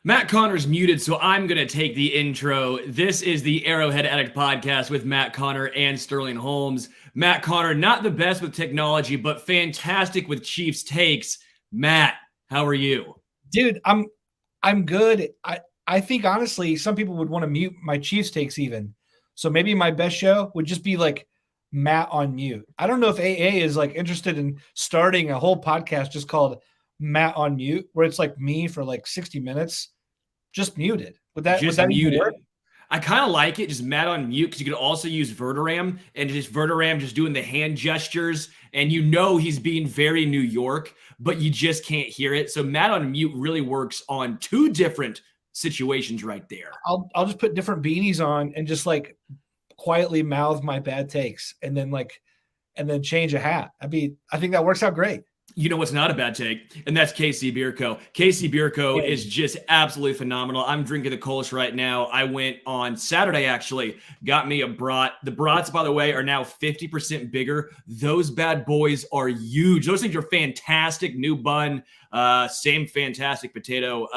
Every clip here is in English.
Matt Conner's muted, so I'm going to take the intro. This is the Arrowhead Addict podcast with Matt Conner and Sterling Holmes. Matt Conner, not the best with technology, but fantastic with Chiefs takes. Matt, how are you? Dude, I'm good. I think honestly, some people would want to mute my Chiefs takes even. So maybe my best show would just be like Matt on mute. I don't know if AA is like interested in starting a whole podcast just called Matt on mute, where it's like me for like 60 minutes, just muted. Would that even work? I kind of like it, just Matt on mute, because you could also use Verderam and just Verderam just doing the hand gestures, and you know he's being very New York, but you just can't hear it. So Matt on mute really works on two different situations right there. I'll just put different beanies on and just like quietly mouth my bad takes and then change a hat. I think that works out great. You know what's not a bad take, and that's KC Beerco. KC Beerco is just absolutely phenomenal. I'm drinking the Kolsch right now. I went on Saturday, actually, got me a brat. The brats, by the way, are now 50% bigger. Those bad boys are huge. Those things are fantastic. New bun, same fantastic potato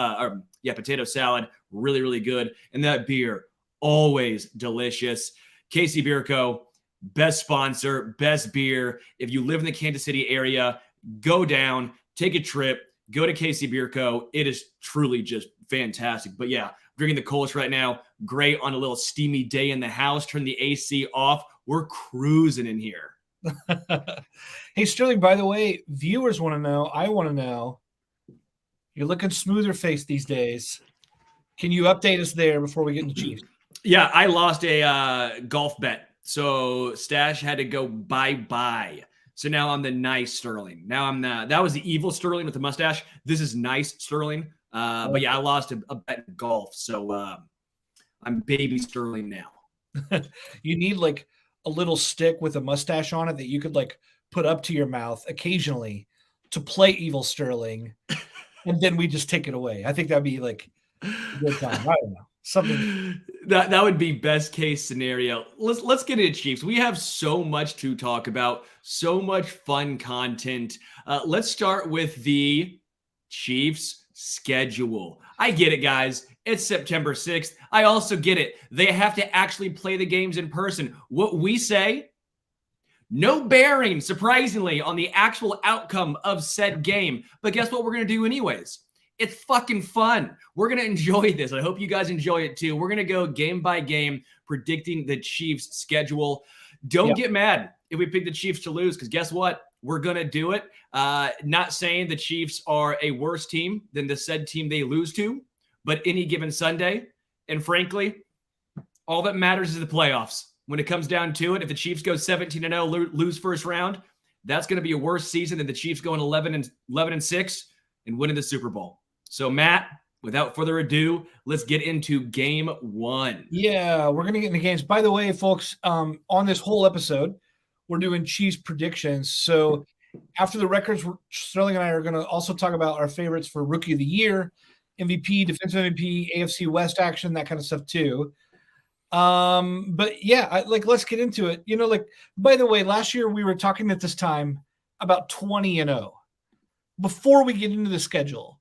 salad. Really, really good. And that beer, always delicious. KC Beerco, best sponsor, best beer. If you live in the Kansas City area, go down, take a trip, go to KC Beer Co. It is truly just fantastic. But yeah, drinking the Kolsch right now. Great on a little steamy day in the house. Turn the AC off. We're cruising in here. Hey, Sterling, by the way, viewers want to know, I want to know, you're looking smoother face these days. Can you update us there before we get into Chiefs? Yeah, I lost a golf bet. So Stash had to go bye-bye. So now I'm the nice Sterling. Now I'm that was the evil Sterling with the mustache. This is nice Sterling. But yeah, I lost a bet in golf. So I'm baby Sterling now. You need like a little stick with a mustache on it that you could like put up to your mouth occasionally to play evil Sterling. And then we just take it away. I think that'd be like a good time. I don't know. Something that would be best case scenario. Let's get into Chiefs. We have so much to talk about, so much fun content. Let's start with the Chiefs schedule. I get it, guys. It's September 6th. I also get it. They have to actually play the games in person. What we say, no bearing, surprisingly, on the actual outcome of said game. But guess what we're going to do anyways? It's fucking fun. We're going to enjoy this. I hope you guys enjoy it too. We're going to go game by game predicting the Chiefs schedule. Don't get mad if we pick the Chiefs to lose, because guess what? We're going to do it. Not saying the Chiefs are a worse team than the said team they lose to, but any given Sunday. And frankly, all that matters is the playoffs. When it comes down to it, if the Chiefs go 17-0, lose first round, that's going to be a worse season than the Chiefs going 11-6 and winning the Super Bowl. So, Matt, without further ado, let's get into game one. Yeah, we're going to get into games. By the way, folks, on this whole episode, we're doing Chiefs predictions. So after the records, Sterling and I are going to also talk about our favorites for Rookie of the Year, MVP, Defensive MVP, AFC West action, that kind of stuff too. But yeah, let's get into it. You know, like, by the way, last year we were talking at this time about 20-0. Before we get into the schedule,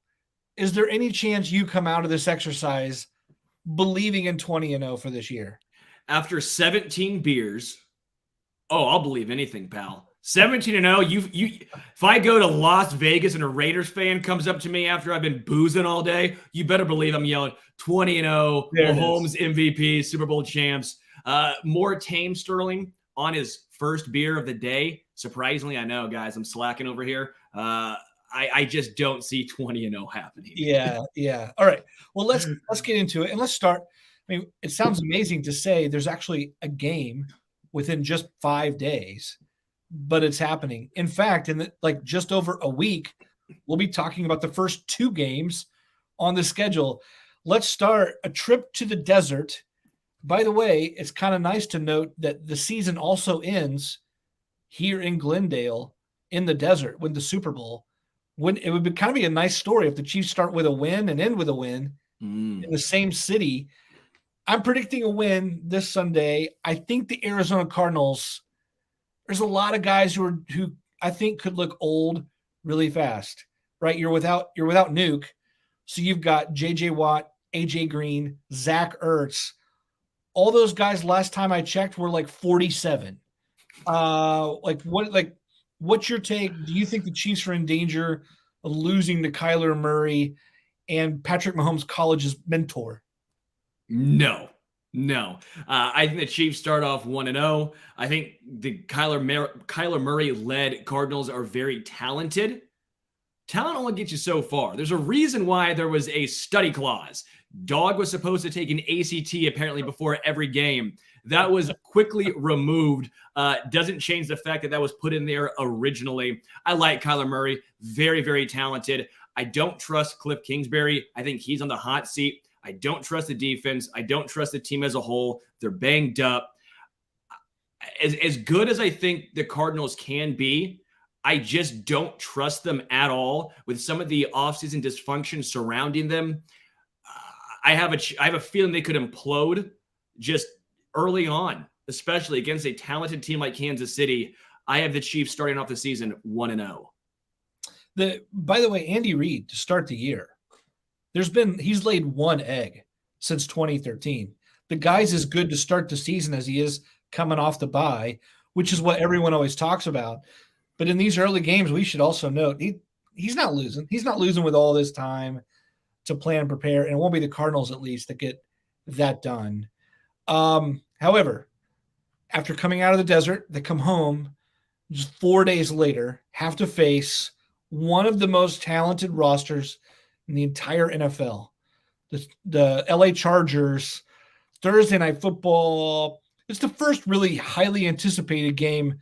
is there any chance you come out of this exercise believing in 20-0 for this year? After 17 beers, I'll believe anything, pal. 17-0. You. If I go to Las Vegas and a Raiders fan comes up to me after I've been boozing all day, you better believe I'm yelling 20-0. Mahomes MVP, Super Bowl champs. More tame Sterling on his first beer of the day. Surprisingly, I know, guys, I'm slacking over here. I just don't see 20-0 happening. Yeah. All right. Well, let's get into it, and let's start. I mean, it sounds amazing to say there's actually a game within just 5 days, but it's happening. In fact, in just over a week, we'll be talking about the first 2 games on the schedule. Let's start a trip to the desert. By the way, it's kind of nice to note that the season also ends here in Glendale in the desert with the Super Bowl. When it would kind of be a nice story if the Chiefs start with a win and end with a win in the same city. I'm predicting a win this Sunday. I think the Arizona Cardinals, there's a lot of guys who I think could look old really fast, right? You're without Nuke, So you've got J.J. Watt, A.J. Green, Zach Ertz. All those guys last time I checked were like 47. What's your take? Do you think the Chiefs are in danger of losing to Kyler Murray and Patrick Mahomes' college's mentor? No. I think the Chiefs start off 1-0. I think the Kyler Murray-led Cardinals are very talented. Talent only gets you so far. There's a reason why there was a study clause. Dog was supposed to take an ACT apparently before every game. That was quickly removed. Doesn't change the fact that was put in there originally. I like Kyler Murray. Very, very talented. I don't trust Cliff Kingsbury. I think he's on the hot seat. I don't trust the defense. I don't trust the team as a whole. They're banged up. As good as I think the Cardinals can be, I just don't trust them at all with some of the offseason dysfunction surrounding them. I have a feeling they could implode just early on, especially against a talented team like Kansas City. I have the Chiefs starting off the season 1-0. By the way, Andy Reid to start the year, he's laid one egg since 2013. The guy's as good to start the season as he is coming off the bye, which is what everyone always talks about. But in these early games, we should also note he's not losing. He's not losing with all this time to plan and prepare, and it won't be the Cardinals at least that get that done. However, after coming out of the desert, they come home just 4 days later, have to face one of the most talented rosters in the entire NFL. The LA Chargers, Thursday Night Football. It's the first really highly anticipated game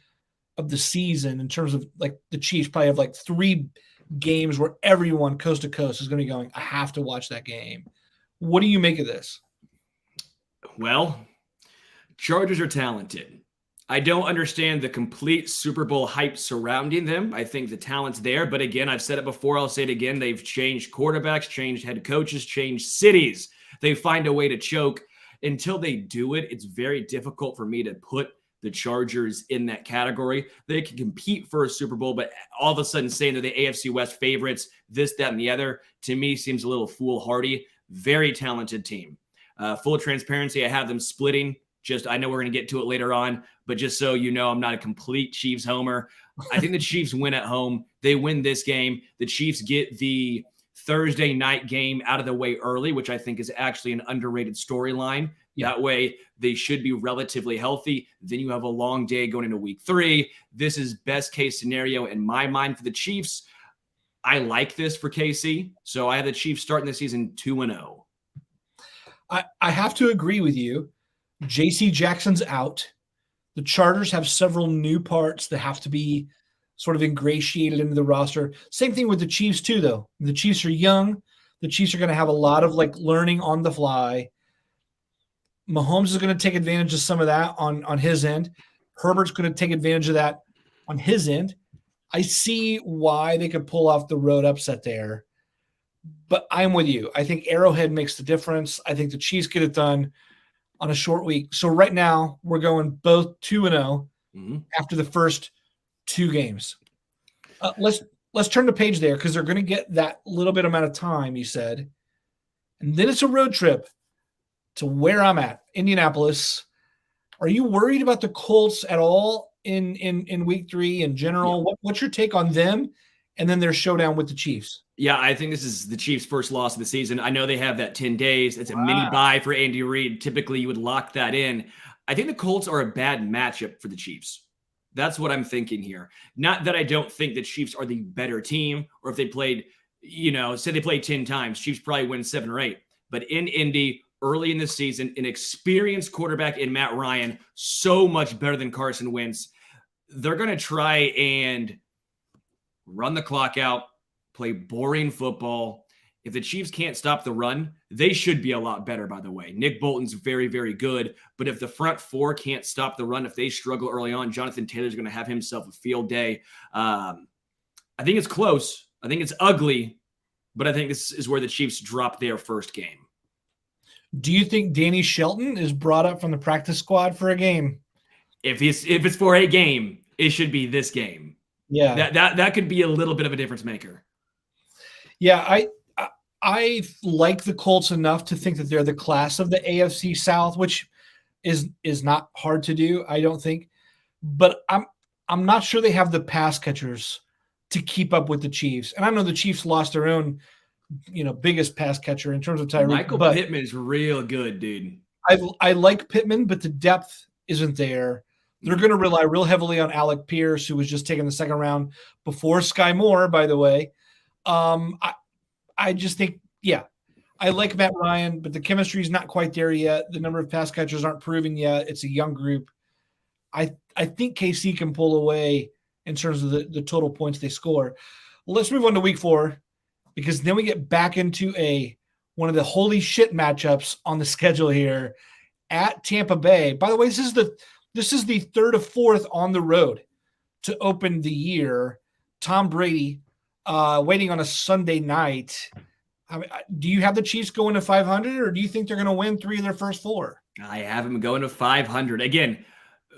of the season in terms of like the Chiefs probably have like 3 games where everyone coast to coast is going to be going, I have to watch that game. What do you make of this? Well, Chargers are talented. I don't understand the complete Super Bowl hype surrounding them. I think the talent's there. But again, I've said it before. I'll say it again. They've changed quarterbacks, changed head coaches, changed cities. They find a way to choke. Until they do it, it's very difficult for me to put the Chargers in that category. They can compete for a Super Bowl, but all of a sudden saying they're the AFC West favorites, this, that, and the other, to me seems a little foolhardy. Very talented team. Full transparency, I have them splitting. I know we're going to get to it later on, but just so you know, I'm not a complete Chiefs homer. I think the Chiefs win at home. They win this game. The Chiefs get the Thursday night game out of the way early, which I think is actually an underrated storyline. That way they should be relatively healthy. Then you have a long day going into week 3. This is best case scenario in my mind for the Chiefs. I like this for KC. So I have the Chiefs starting the season 2-0. I have to agree with you. JC Jackson's out. The Chargers have several new parts that have to be sort of ingratiated into the roster. Same thing with the Chiefs too, though. The Chiefs are young. The Chiefs are going to have a lot of like learning on the fly. Mahomes is going to take advantage of some of that on his end. Herbert's going to take advantage of that on his end. I see why they could pull off the road upset there. But I'm with you. I think Arrowhead makes the difference. I think the Chiefs get it done on a short week. So right now we're going both 2-0 after the first 2 games. Let's turn the page there because they're going to get that little bit amount of time, you said. And then it's a road trip to where I'm at, Indianapolis. Are you worried about the Colts at all in week 3 in general? Yeah. What's your take on them and then their showdown with the Chiefs? Yeah, I think this is the Chiefs' first loss of the season. I know they have that 10 days. It's a mini bye for Andy Reid. Typically, you would lock that in. I think the Colts are a bad matchup for the Chiefs. That's what I'm thinking here. Not that I don't think the Chiefs are the better team, or if they played, say they played 10 times, Chiefs probably win 7 or 8. But in Indy, early in the season, an experienced quarterback in Matt Ryan, so much better than Carson Wentz. They're going to try and run the clock out, play boring football. If the Chiefs can't stop the run, they should be a lot better, by the way. Nick Bolton's very, very good. But if the front 4 can't stop the run, if they struggle early on, Jonathan Taylor's going to have himself a field day. I think it's close. I think it's ugly. But I think this is where the Chiefs drop their first game. Do you think Danny Shelton is brought up from the practice squad for a game? If it's for a game, it should be this game. Yeah. That could be a little bit of a difference maker. Yeah, I like the Colts enough to think that they're the class of the AFC South, which is not hard to do, I don't think. But I'm not sure they have the pass catchers to keep up with the Chiefs. And I know the Chiefs lost their own, biggest pass catcher in terms of Tyreek. Michael Pittman's real good, dude. I like Pittman, but the depth isn't there. They're going to rely real heavily on Alec Pierce, who was just taken the second round before Sky Moore, by the way. I just think, I like Matt Ryan, but the chemistry is not quite there yet. The number of pass catchers aren't proven yet. It's a young group. I think KC can pull away in terms of the total points they score. Well, let's move on to week 4, because then we get back into one of the holy shit matchups on the schedule here at Tampa Bay. By the way, this is the third of fourth on the road to open the year. Tom Brady waiting on a Sunday night. Do you have the Chiefs going to 500, or do you think they're going to win 3 of their first 4? I have them going to 500. Again,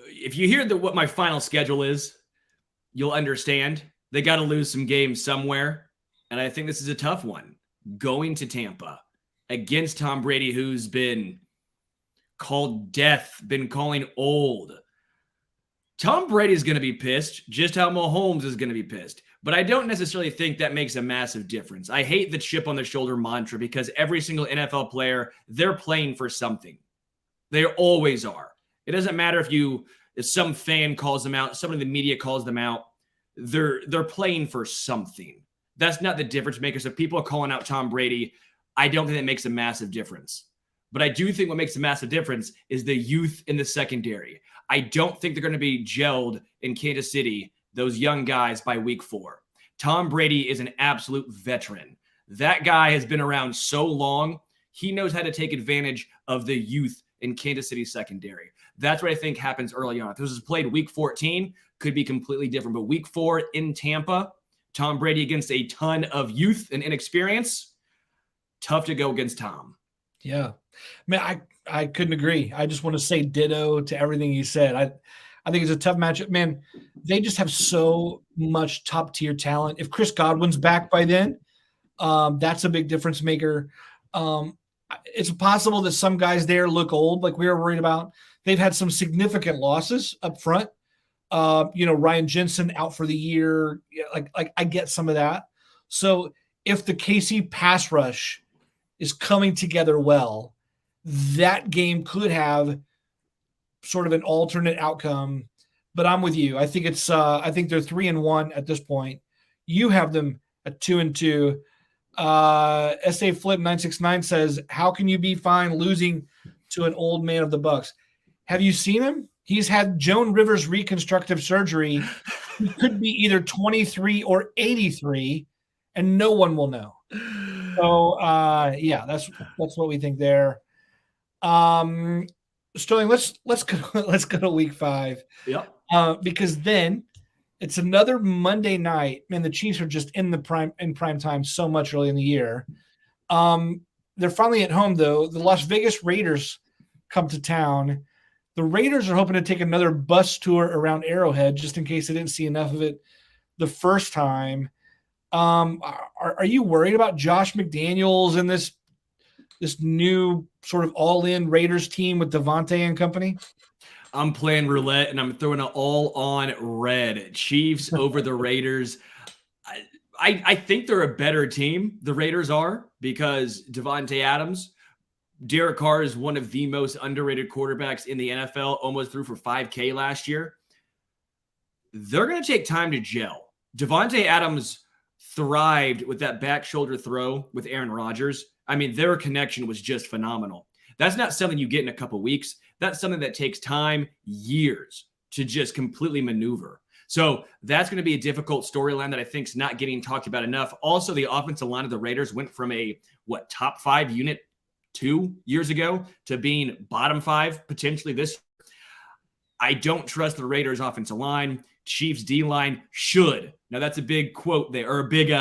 if you hear what my final schedule is, you'll understand. They got to lose some games somewhere, and I think this is a tough one. Going to Tampa against Tom Brady, who's been called death, been calling old. Tom Brady's going to be pissed, just how Mahomes is going to be pissed. But I don't necessarily think that makes a massive difference. I hate the chip on the shoulder mantra, because every single NFL player, they're playing for something. They always are. It doesn't matter if some fan calls them out, someone in the media calls them out. They're playing for something. That's not the difference maker. So people are calling out Tom Brady. I don't think that makes a massive difference. But I do think what makes a massive difference is the youth in the secondary. I don't think they're going to be gelled in Kansas City, those young guys, by week 4. Tom Brady is an absolute veteran. That guy has been around so long. He knows how to take advantage of the youth in Kansas City secondary. That's what I think happens early on. If this was played week 14, could be completely different. But week 4 in Tampa, Tom Brady against a ton of youth and inexperience, tough to go against Tom. Yeah. Man, I couldn't agree. I just want to say ditto to everything you said. I think it's a tough matchup. Man, they just have so much top-tier talent. If Chris Godwin's back by then, that's a big difference maker. It's possible that some guys there look old, like we were worried about. They've had some significant losses up front. Ryan Jensen out for the year. Like I get some of that. So if the KC pass rush is coming together well, that game could have sort of an alternate outcome. But I'm with you. I think I think they're 3-1 at this point. You have them at 2-2. SA Flip 969 says, how can you be fine losing to an old man of the Bucks? Have you seen him? He's had Joan Rivers reconstructive surgery. He could be either 23 or 83, and no one will know. So that's what we think there. Sterling, let's go to week 5. Yep. Because then it's another Monday night. Man, the Chiefs are just in prime time so much early in the year. They're finally at home, though. The Las Vegas Raiders come to town. The Raiders are hoping to take another bus tour around Arrowhead, just in case they didn't see enough of it the first time. Are you worried about Josh McDaniels and this new sort of all-in Raiders team with Devontae and company? I'm playing roulette, and I'm throwing it all on red. Chiefs over the Raiders. I think they're a better team, the Raiders are, because Devontae Adams, Derek Carr is one of the most underrated quarterbacks in the NFL, almost threw for 5K last year. They're going to take time to gel. Devontae Adams thrived with that back shoulder throw with Aaron Rodgers. I mean, their connection was just phenomenal. That's not something you get in a couple weeks. That's something that takes time, years, to just completely maneuver. So that's going to be a difficult storyline that I think is not getting talked about enough. Also, the offensive line of the Raiders went from a, top 5 unit 2 years ago to being bottom 5 potentially this year. I don't trust the Raiders offensive line. Chiefs D-line should. Now that's a big quote there, or a big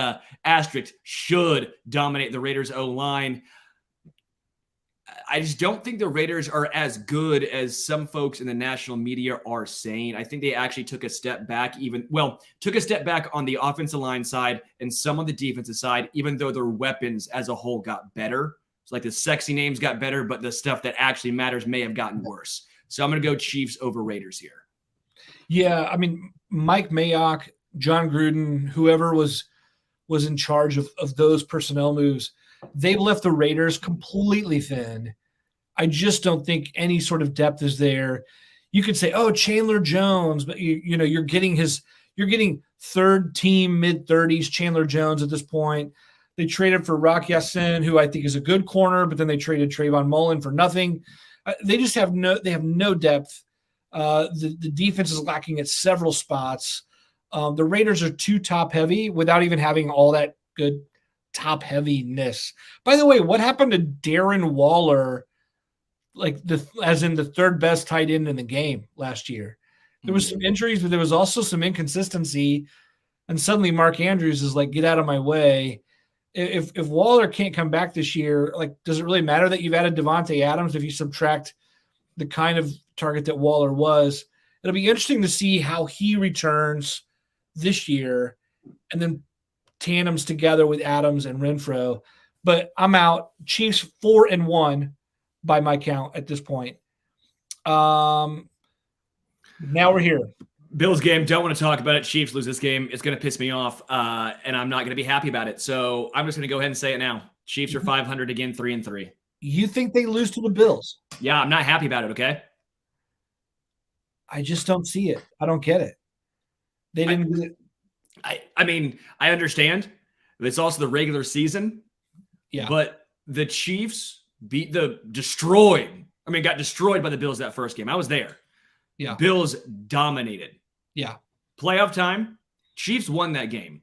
asterisk, should dominate the Raiders O-line. I just don't think the Raiders are as good as some folks in the national media are saying. I think they actually took a step back, took a step back on the offensive line side and some on the defensive side, even though their weapons as a whole got better. It's like the sexy names got better, but the stuff that actually matters may have gotten worse. So I'm going to go Chiefs over Raiders here. Yeah, I mean, Mike Mayock, John Gruden, whoever was in charge of those personnel moves, they left the Raiders completely thin. I just don't think any sort of depth is there. You could say, "Oh, Chandler Jones," but you're getting third team mid-30s Chandler Jones at this point. They traded for Rock Ya-Sin, who I think is a good corner, but then they traded Trayvon Mullen for nothing. They just have no depth. The defense is lacking at several spots. The Raiders are too top heavy without even having all that good top heaviness. By the way, what happened to Darren Waller, as in the third best tight end in the game last year? There was some injuries, but there was also some inconsistency. And suddenly Mark Andrews is like, get out of my way. If Waller can't come back this year, does it really matter that you've added Devontae Adams if you subtract the kind of target that Waller was? It'll be interesting to see how he returns this year and then tandems together with Adams and Renfro. But I'm out. Chiefs 4-1 by my count at this point. Now we're here. Bills game, don't want to talk about it. Chiefs lose this game. It's going to piss me off, and I'm not going to be happy about it. So I'm just going to go ahead and say it now. Chiefs are 500 again, 3-3. You think they lose to the Bills? Yeah, I'm not happy about it, okay? I just don't see it. I don't get it. They didn't do it. I mean, I understand. It's also the regular season. Yeah. But the Chiefs got destroyed by the Bills that first game. I was there. Yeah. Bills dominated. Yeah. Playoff time, Chiefs won that game.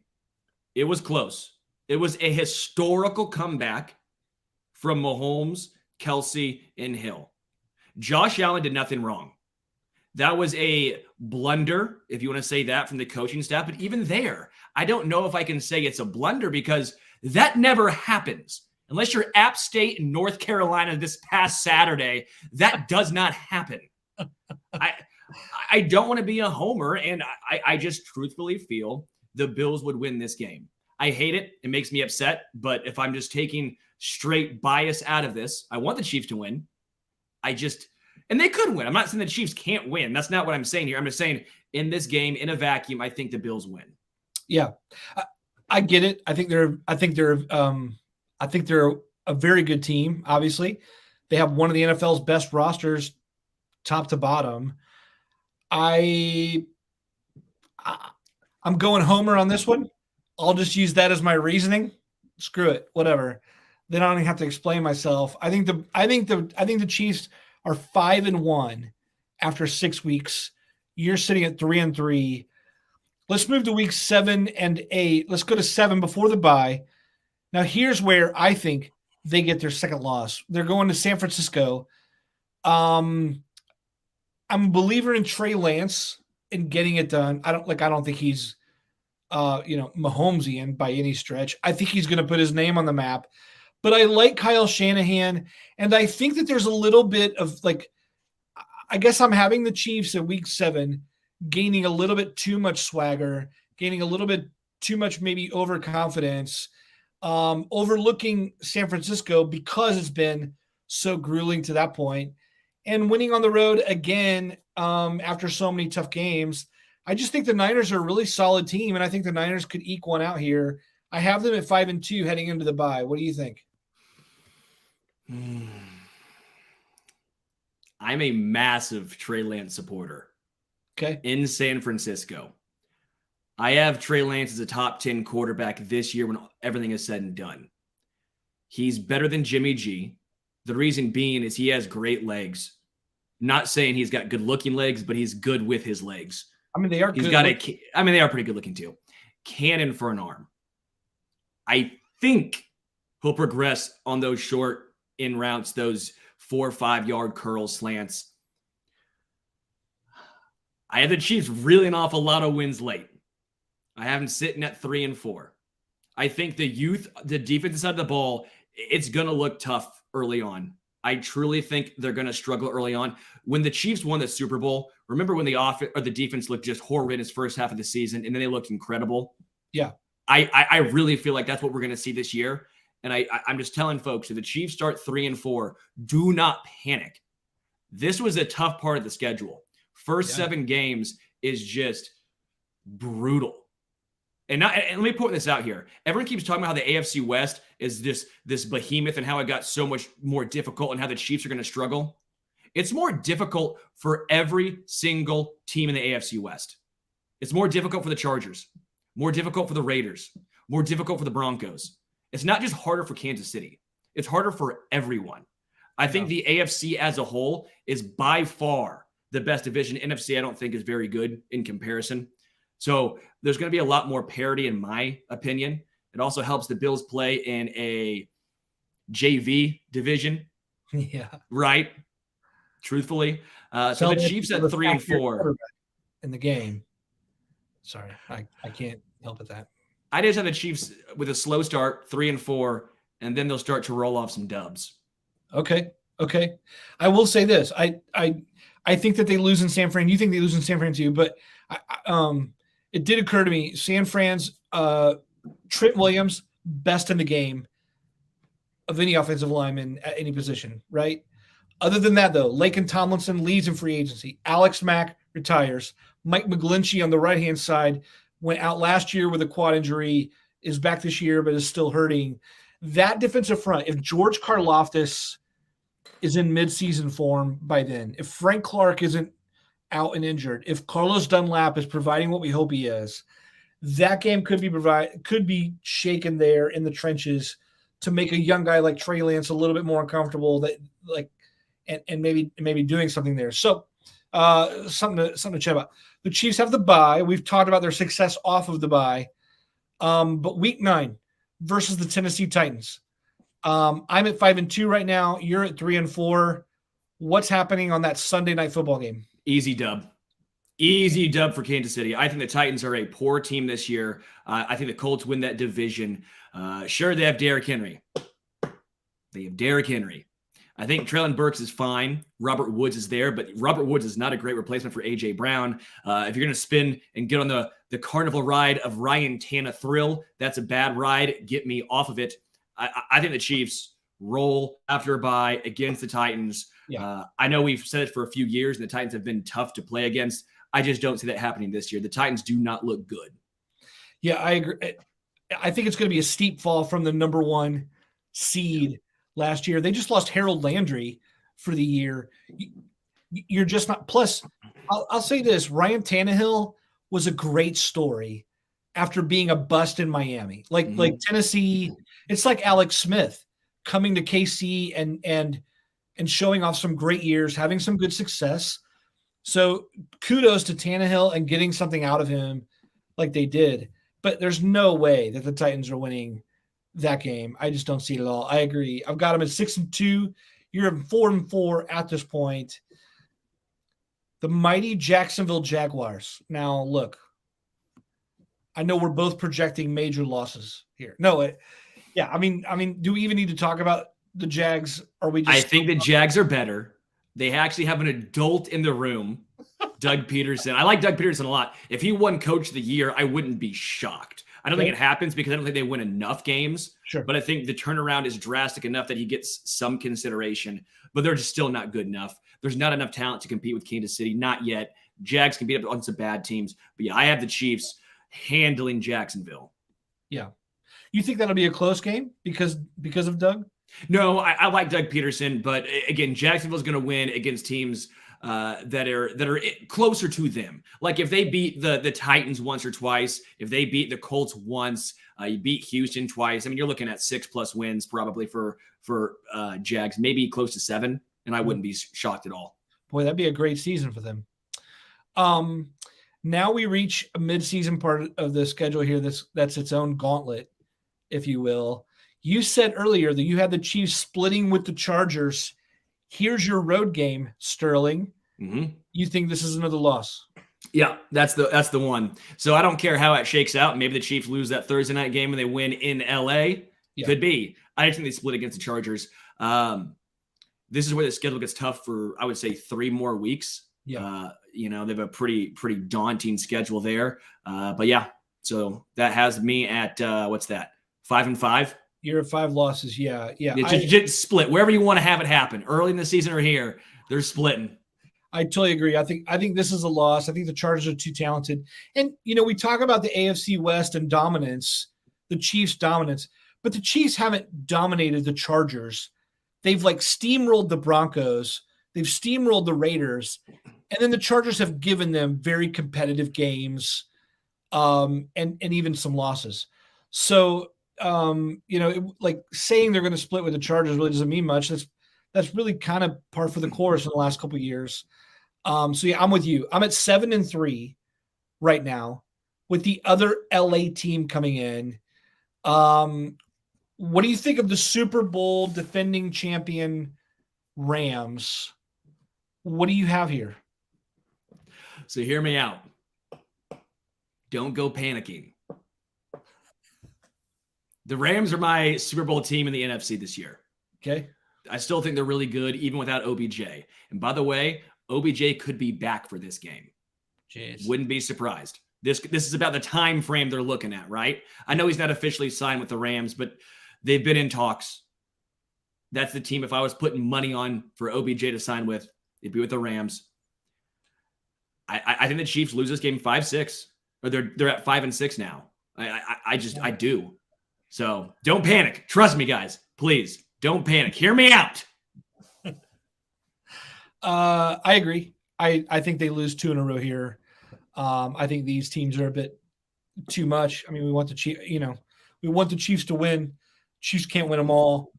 It was close. It was a historical comeback from Mahomes, Kelsey, and Hill. Josh Allen did nothing wrong. That was a blunder, if you want to say that, from the coaching staff. But even there, I don't know if I can say it's a blunder because that never happens. Unless you're App State in North Carolina this past Saturday, that does not happen. I don't want to be a homer, and I just truthfully feel the Bills would win this game. I hate it. It makes me upset. But if I'm just taking straight bias out of this, I want the Chiefs to win. And they could win. I'm not saying the Chiefs can't win. That's not what I'm saying here. I'm just saying in this game, in a vacuum, I think the Bills win. Yeah, I get it. I think they're a very good team. Obviously, they have one of the NFL's best rosters, top to bottom. I'm going homer on this one. I'll just use that as my reasoning. Screw it, whatever. Then I don't even have to explain myself. I think the Chiefs are 5-1 after 6 weeks. You're sitting at 3-3. Let's move to week 7 and 8. Let's go to 7 before the bye. Now, here's where I think they get their second loss. They're going to San Francisco. I'm a believer in Trey Lance in getting it done. I don't think he's Mahomesian by any stretch. I think he's going to put his name on the map. But I like Kyle Shanahan, and I think that there's a little bit of I guess I'm having the Chiefs in week 7 gaining a little bit too much swagger, gaining a little bit too much maybe overconfidence, overlooking San Francisco because it's been so grueling to that point, and winning on the road again after so many tough games. I just think the Niners are a really solid team, and I think the Niners could eke one out here. I have them at 5-2 heading into the bye. What do you think? I'm a massive Trey Lance supporter. Okay. In San Francisco. I have Trey Lance as a top 10 quarterback this year when everything is said and done. He's better than Jimmy G. The reason being is he has great legs. Not saying he's got good looking legs, but he's good with his legs. I mean, they are they are pretty good looking too. Cannon for an arm. I think he'll progress on those short in routes, those 4 or 5 yard curls, slants. I have the Chiefs reeling off a lot of wins late. I have them sitting at 3-4. I think the defensive side of the ball, it's going to look tough early on. I truly think they're going to struggle early on. When the Chiefs won the Super Bowl, remember when the offense or the defense looked just horrid in its first half of the season, and then they looked incredible? Yeah. I really feel like that's what we're going to see this year. And I'm just telling folks, if the Chiefs start 3-4, do not panic. This was a tough part of the schedule. First 7 games is just brutal. And let me point this out here. Everyone keeps talking about how the AFC West is this behemoth and how it got so much more difficult and how the Chiefs are going to struggle. It's more difficult for every single team in the AFC West. It's more difficult for the Chargers, more difficult for the Raiders, more difficult for the Broncos. It's not just harder for Kansas City. It's harder for everyone. I think the AFC as a whole is by far the best division. NFC, I don't think, is very good in comparison. So there's going to be a lot more parity, in my opinion. It also helps the Bills play in a JV division. Yeah. Right? Truthfully. So the Chiefs at 3-4. In the game. Sorry, I can't help with that. I just have the Chiefs with a slow start, 3-4, and then they'll start to roll off some dubs. Okay. I will say this. I think that they lose in San Fran. You think they lose in San Fran too, but it did occur to me, San Fran's Trent Williams, best in the game of any offensive lineman at any position, right? Other than that, though, Laken Tomlinson leaves in free agency. Alex Mack retires. Mike McGlinchey on the right-hand side went out last year with a quad injury, is back this year, but is still hurting. That defensive front, if George Karlaftis is in midseason form by then, if Frank Clark isn't out and injured, if Carlos Dunlap is providing what we hope he is, that game could be shaken there in the trenches to make a young guy like Trey Lance a little bit more uncomfortable, and maybe doing something there. So something to chat about. The Chiefs have the bye. We've talked about their success off of the bye. But week 9 versus the Tennessee Titans. I'm at 5-2 right now. You're at 3-4. What's happening on that Sunday night football game? Easy dub for Kansas City. I think the Titans are a poor team this year. I think the Colts win that division. Sure, they have Derrick Henry. I think Treylon Burks is fine. Robert Woods is there, but Robert Woods is not a great replacement for A.J. Brown. If you're going to spin and get on the carnival ride of Ryan Tannehill, that's a bad ride. Get me off of it. I think the Chiefs roll after a bye against the Titans. Yeah. I know we've said it for a few years, and the Titans have been tough to play against. I just don't see that happening this year. The Titans do not look good. Yeah, I agree. I think it's going to be a steep fall from the number 1 seed last year. They just lost Harold Landry for the year. You're just not. Plus, I'll say this: Ryan Tannehill was a great story after being a bust in Miami. Like Tennessee, it's like Alex Smith coming to KC and showing off some great years, having some good success. So kudos to Tannehill and getting something out of him like they did. But there's no way that the Titans are winning that game. I just don't see it at all. I agree. I've got them at 6-2. You're at 4-4 at this point. The mighty Jacksonville Jaguars. Now, look, I know we're both projecting major losses here. I mean, do we even need to talk about the Jags? I think the Jags are better. They actually have an adult in the room, Doug Peterson. I like Doug Peterson a lot. If he won Coach of the Year, I wouldn't be shocked. I don't think it happens because I don't think they win enough games. Sure. But I think the turnaround is drastic enough that he gets some consideration. But they're just still not good enough. There's not enough talent to compete with Kansas City. Not yet. Jags can beat up on some bad teams. But yeah, I have the Chiefs handling Jacksonville. Yeah. You think that'll be a close game because of Doug? No, I like Doug Peterson, but again, Jacksonville's going to win against teams that are closer to them. Like if they beat the Titans once or twice, if they beat the Colts once, you beat Houston twice. I mean, you're looking at 6+ wins probably for Jags, maybe close to 7, and I wouldn't be shocked at all. Boy, that'd be a great season for them. Now we reach a midseason part of the schedule here. That's its own gauntlet, if you will. You said earlier that you had the Chiefs splitting with the Chargers. Here's your road game, Sterling. Mm-hmm. You think this is another loss? Yeah, that's the one. So I don't care how it shakes out. Maybe the Chiefs lose that Thursday night game and they win in LA. Yeah. Could be. I just think they split against the Chargers. this is where the schedule gets tough for, I would say, 3 more weeks. Yeah. They have a pretty daunting schedule there. But yeah, so that has me at what's that? 5-5. You're at 5 losses. Yeah. Just split wherever you want to have it happen, early in the season or here. They're splitting. I totally agree. I think this is a loss. I think the Chargers are too talented. And we talk about the AFC West and dominance, the Chiefs' dominance, but the Chiefs haven't dominated the Chargers. They've steamrolled the Broncos. They've steamrolled the Raiders. And then the Chargers have given them very competitive games, and even some losses. So, saying they're going to split with the Chargers really doesn't mean much. That's really kind of par for the course in the last couple of years. So yeah, I'm with you. I'm at 7-3 right now with the other LA team coming in. What do you think of the Super Bowl defending champion Rams? What do you have here? So hear me out. Don't go panicking. The Rams are my Super Bowl team in the NFC this year. Okay. I still think they're really good, even without OBJ. And by the way, OBJ could be back for this game. Jeez. Wouldn't be surprised. This is about the time frame they're looking at, right? I know he's not officially signed with the Rams, but they've been in talks. That's the team. If I was putting money on for OBJ to sign with, it'd be with the Rams. I think the Chiefs lose this game 5-6, or they're at 5-6 now. I do. So don't panic. Trust me, guys. Please don't panic. Hear me out. I agree. I think they lose 2 in a row here. I think these teams are a bit too much. I mean, we want the Chiefs to win. Chiefs can't win them all.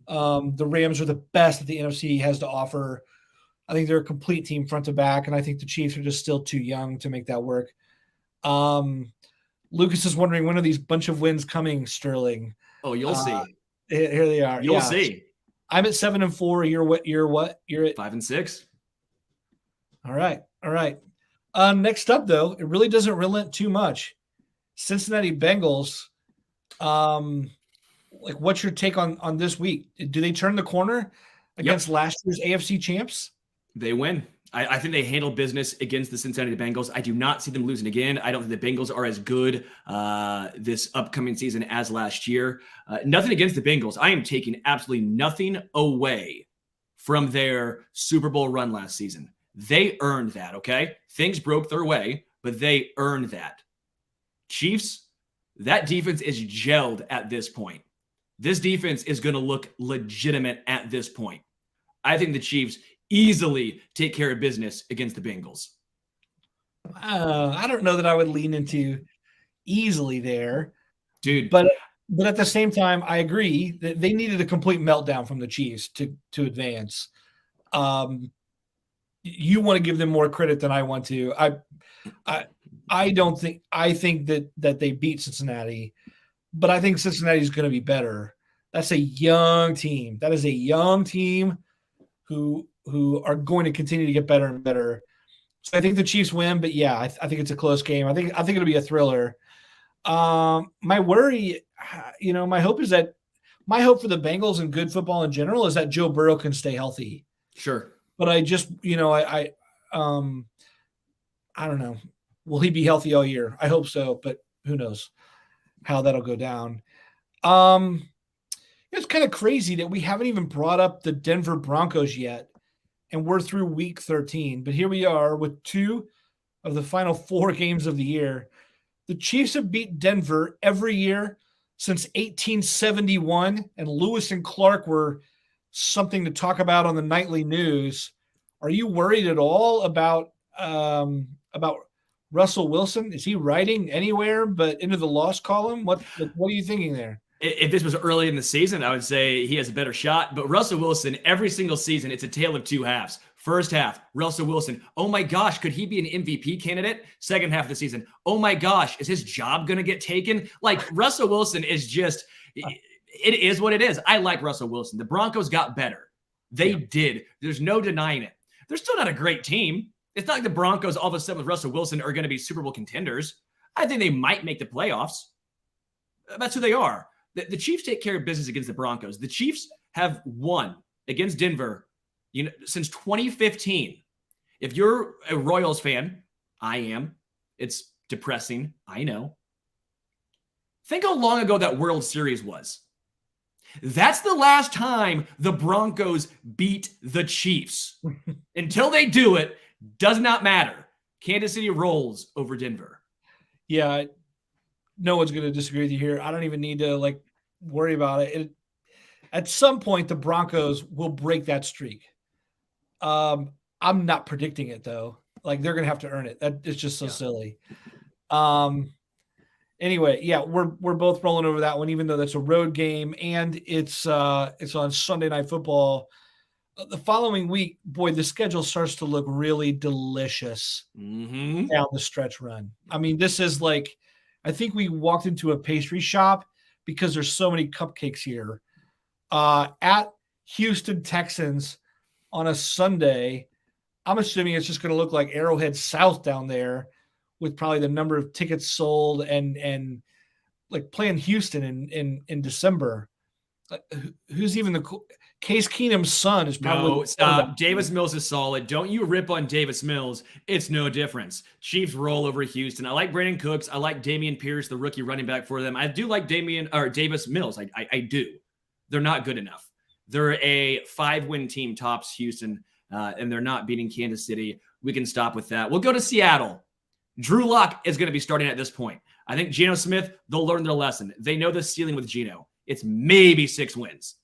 The Rams are the best that the NFC has to offer. I think they're a complete team front to back, and I think the Chiefs are just still too young to make that work. Lucas is wondering, when are these bunch of wins coming, Sterling? Oh, you'll see. Here they are. You'll see. I'm at 7-4. You're what? You're at 5-6. All right. Next up, though, it really doesn't relent too much. Cincinnati Bengals. What's your take on this week? Do they turn the corner against last year's AFC champs? They win. I think they handle business against the Cincinnati Bengals. I do not see them losing again. I don't think the Bengals are as good this upcoming season as last year. Nothing against the Bengals. I am taking absolutely nothing away from their Super Bowl run last season. They earned that, okay? Things broke their way, but they earned that. Chiefs, that defense is gelled at this point. This defense is going to look legitimate at this point. I think the Chiefs easily take care of business against the Bengals. I don't know that I would lean into easily there, dude. But at the same time, I agree that they needed a complete meltdown from the Chiefs to advance. You want to give them more credit than I want to. I don't think. I think that they beat Cincinnati, but I think Cincinnati is going to be better. That's a young team. That is a young team who are going to continue to get better and better. So I think the Chiefs win, but yeah, I think it's a close game. I think it'll be a thriller. My worry, my hope for the Bengals and good football in general is that Joe Burrow can stay healthy. Sure. But I just, I don't know. Will he be healthy all year? I hope so, but who knows how that'll go down. It's kind of crazy that we haven't even brought up the Denver Broncos yet, and we're through week 13. But here we are with 2 of the final 4 games of the year. The Chiefs have beat Denver every year since 1871, and Lewis and Clark were something to talk about on the nightly news. Are you worried at all about Russell Wilson? Is he riding anywhere but into the loss column? What are you thinking there? If this was early in the season, I would say he has a better shot. But Russell Wilson, every single season, it's a tale of 2 halves. First half, Russell Wilson, oh my gosh, could he be an MVP candidate? Second half of the season, oh my gosh, is his job going to get taken? Russell Wilson is just, it is what it is. I like Russell Wilson. The Broncos got better. They did. There's no denying it. They're still not a great team. It's not like the Broncos all of a sudden with Russell Wilson are going to be Super Bowl contenders. I think they might make the playoffs. That's who they are. The Chiefs take care of business against the Broncos. The Chiefs have won against Denver Since 2015, if you're a Royals fan, I am. It's depressing, I know. Think how long ago that World Series was. That's the last time the Broncos beat the Chiefs. Until they do it, does not matter. Kansas City rolls over Denver. Yeah, no one's going to disagree with you here. I don't even need to worry about it. At some point, the Broncos will break that streak. I'm not predicting it though. They're going to have to earn it. It's just so silly. Anyway, yeah, we're both rolling over that one, even though that's a road game and it's on Sunday Night Football. The following week, boy, the schedule starts to look really delicious down the stretch run. I mean, this is I think we walked into a pastry shop because there's so many cupcakes here. At Houston Texans on a Sunday, I'm assuming it's just going to look like Arrowhead South down there, with probably the number of tickets sold and playing Houston in December. Who's even Case Keenum's son is probably. No, stop. Davis Mills is solid. Don't you rip on Davis Mills. It's no difference. Chiefs roll over Houston. I like Brandon Cooks. I like Damian Pierce, the rookie running back for them. I do like Davis Mills. I do. They're not good enough. They're a 5-win team tops Houston, and they're not beating Kansas City. We can stop with that. We'll go to Seattle. Drew Lock is going to be starting at this point. I think Geno Smith, they'll learn their lesson. They know the ceiling with Geno. It's maybe 6 wins.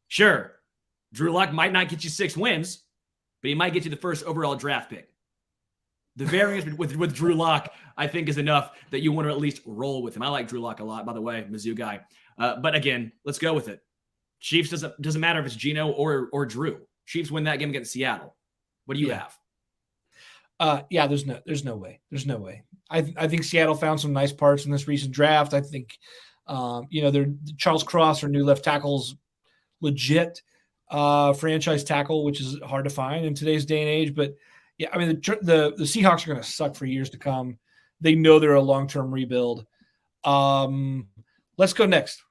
Sure, Drew Lock might not get you 6 wins, but he might get you the first overall draft pick. The variance with Drew Lock, I think, is enough that you want to at least roll with him. I like Drew Lock a lot, by the way, Mizzou guy. But again, let's go with it. Chiefs doesn't matter if it's Geno or Drew. Chiefs win that game against Seattle. What do you have? Yeah, there's no way. There's no way. I think Seattle found some nice parts in this recent draft. I think, they're Charles Cross, our new left tackle's legit franchise tackle, which is hard to find in today's day and age. But yeah, I mean, the Seahawks are going to suck for years to come. They know they're a long-term rebuild. Let's go next.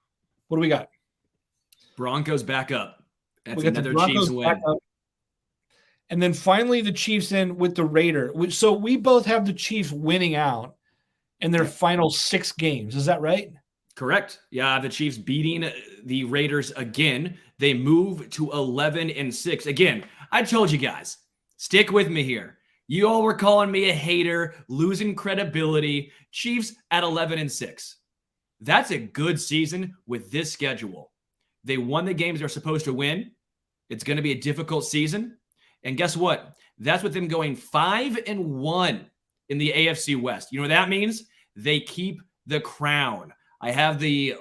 What do we got? Broncos back up. That's we got another the Broncos Chiefs win. back up. And then finally the Chiefs in with the Raider. So we both have the Chiefs winning out in their final 6 games. Is that right? Correct. Yeah, the Chiefs beating the Raiders again. They move to 11-6. Again, I told you guys, stick with me here. You all were calling me a hater, losing credibility. Chiefs at 11-6. That's a good season with this schedule. They won the games they're supposed to win. It's going to be a difficult season. And guess what? That's with them going 5-1 in the AFC West. You know what that means? They keep the crown. I have the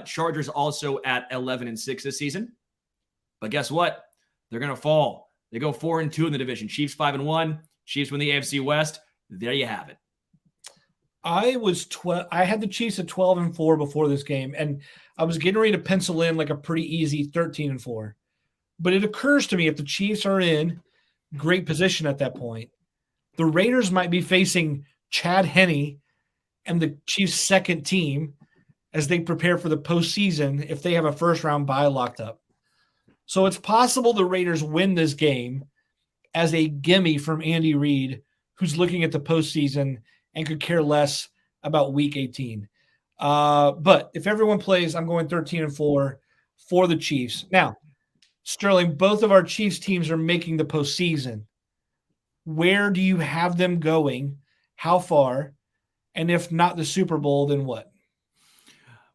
Chargers also at 11-6 this season. But guess what? They're going to fall. They go 4-2 in the division. Chiefs 5-1. Chiefs win the AFC West. There you have it. I had the Chiefs at 12-4 before this game, and I was getting ready to pencil in a pretty easy 13-4. But it occurs to me if the Chiefs are in great position at that point, the Raiders might be facing Chad Henne and the Chiefs' second team as they prepare for the postseason if they have a first-round bye locked up. So it's possible the Raiders win this game as a gimme from Andy Reid, who's looking at the postseason and could care less about Week 18. But if everyone plays, I'm going 13-4 for the Chiefs. Now, Sterling, both of our Chiefs teams are making the postseason. Where do you have them going? How far? And if not the Super Bowl, then what?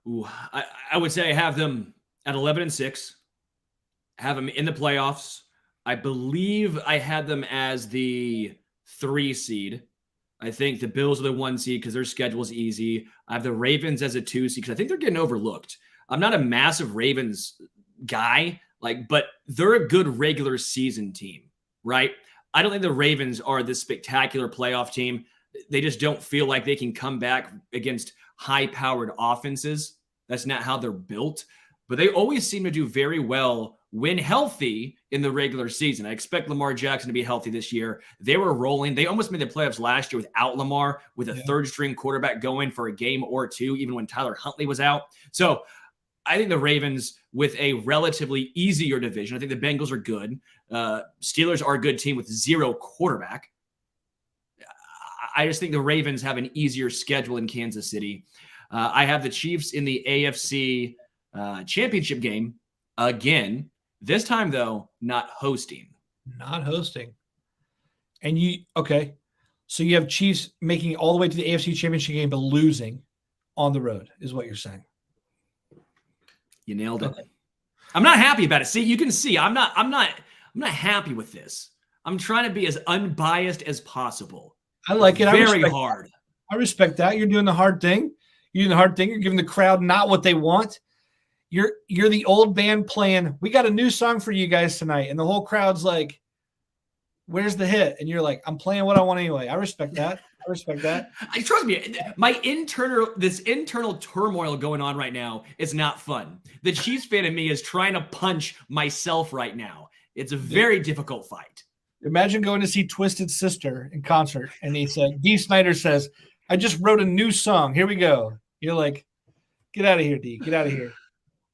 Ooh, I would say I have them at 11-6. Have them in the playoffs. I believe I had them as the 3 seed. I think the Bills are the 1 seed because their schedule is easy. I have the Ravens as a 2 seed because I think they're getting overlooked. I'm not a massive Ravens guy, but they're a good regular season team, right? I don't think the Ravens are this spectacular playoff team. They just don't feel like they can come back against high-powered offenses. That's not how they're built. But they always seem to do very well when healthy in the regular season. I expect Lamar Jackson to be healthy this year. They were rolling. They almost made the playoffs last year without Lamar, with a third-string quarterback going for a game or two, even when Tyler Huntley was out. So I think the Ravens with a relatively easier division. I think the Bengals are good. Steelers are a good team with zero quarterback. I just think the Ravens have an easier schedule in Kansas City. I have the Chiefs in the AFC championship game again. This time, though, not hosting. Not hosting. And okay. So you have Chiefs making it all the way to the AFC championship game, but losing on the road is what you're saying. You nailed it. Okay. I'm not happy about it. See, you can see I'm not happy with this. I'm trying to be as unbiased as possible. I like it. Very hard. I respect that. You're doing the hard thing. You're giving the crowd not what they want. You're the old band playing, we got a new song for you guys tonight. And the whole crowd's like, where's the hit? And you're like, I'm playing what I want anyway. I respect that. Trust me, this internal turmoil going on right now is not fun. The Chiefs fan in me is trying to punch myself right now. It's a very difficult fight. Imagine going to see Twisted Sister in concert, and he said, Dee Snider says, I just wrote a new song. Here we go. You're like, get out of here, Dee. Get out of here.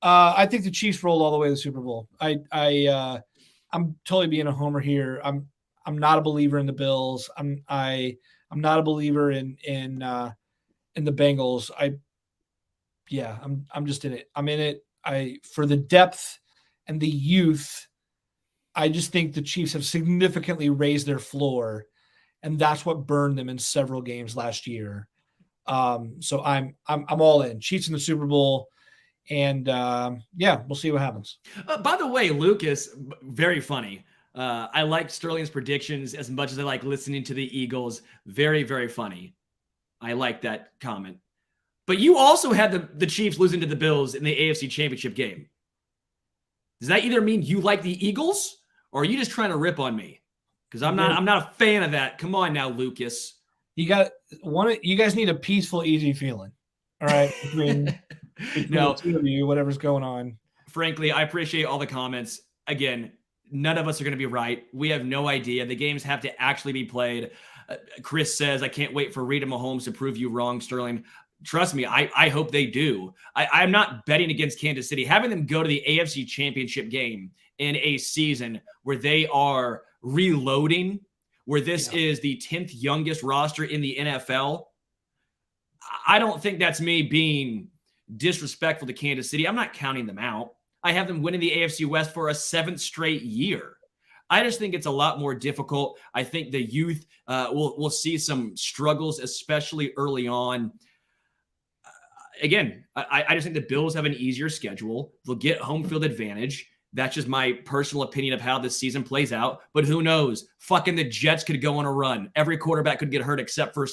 I think the Chiefs rolled all the way to the Super Bowl. I'm totally being a homer here. I'm not a believer in the Bills. I'm not a believer in the Bengals. I'm just in it. I'm in it. For the depth and the youth, I just think the Chiefs have significantly raised their floor, and that's what burned them in several games last year. So I'm all in. Chiefs in the Super Bowl, and we'll see what happens. By the way, Lucas, very funny. I like Sterling's predictions as much as I like listening to the Eagles. Very, very funny. I like that comment. But you also had the Chiefs losing to the Bills in the AFC Championship game. Does that either mean you like the Eagles, or are you just trying to rip on me? Because I'm not a fan of that. Come on now, Lucas. You guys need a peaceful, easy feeling. All right. Between the two of you, whatever's going on. Frankly, I appreciate all the comments. Again, none of us are going to be right. We have no idea. The games have to actually be played. Chris says, I can't wait for Rita Mahomes to prove you wrong, Sterling. Trust me, I hope they do. I'm not betting against Kansas City. Having them go to the AFC Championship game in a season where they are reloading, where this is the 10th youngest roster in the NFL, I don't think that's me being disrespectful to Kansas City. I'm not counting them out. I have them winning the AFC West for a 7th straight year. I just think it's a lot more difficult. I think the youth will see some struggles, especially early on. Again, I just think the Bills have an easier schedule. They'll get home field advantage. That's just my personal opinion of how this season plays out. But who knows? Fucking the Jets could go on a run. Every quarterback could get hurt except for,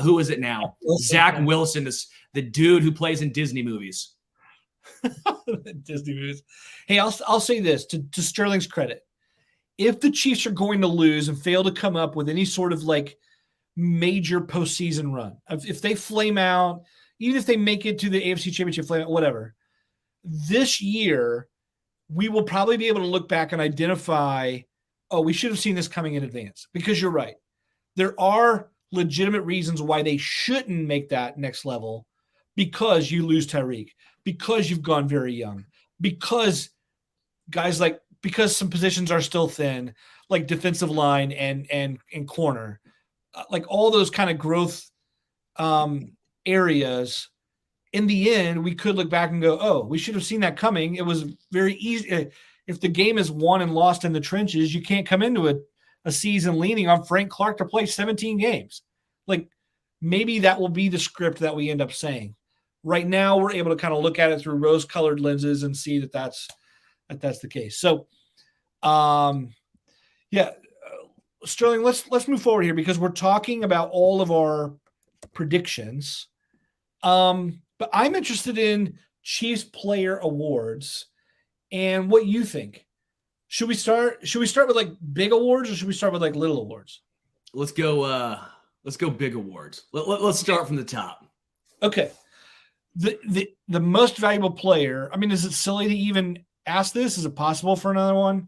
who is it now? Zach Wilson, the dude who plays in Disney movies. Disney movies. Hey, I'll say this to Sterling's credit. If the Chiefs are going to lose and fail to come up with any sort of like major postseason run, if they flame out, even if they make it to the AFC Championship, flame out, whatever, this year we will probably be able to look back and identify, we should have seen this coming in advance. Because you're right. There are legitimate reasons why they shouldn't make that next level, because you lose Tyreek, because you've gone very young, because some positions are still thin, like defensive line and corner, like all those kind of growth areas. In the end, we could look back and go, we should have seen that coming. It was very easy. If the game is won and lost in the trenches, you can't come into a season leaning on Frank Clark to play 17 games. Like, maybe that will be the script that we end up saying. Right now, we're able to kind of look at it through rose-colored lenses and see that's the case. So, Sterling, let's move forward here, because we're talking about all of our predictions. But I'm interested in Chiefs Player Awards and what you think. Should we start with like big awards, or should we start with like little awards? Let's go big awards. Let's start from the top. Okay. The most valuable player. I mean, is it silly to even ask this? Is it possible for another one?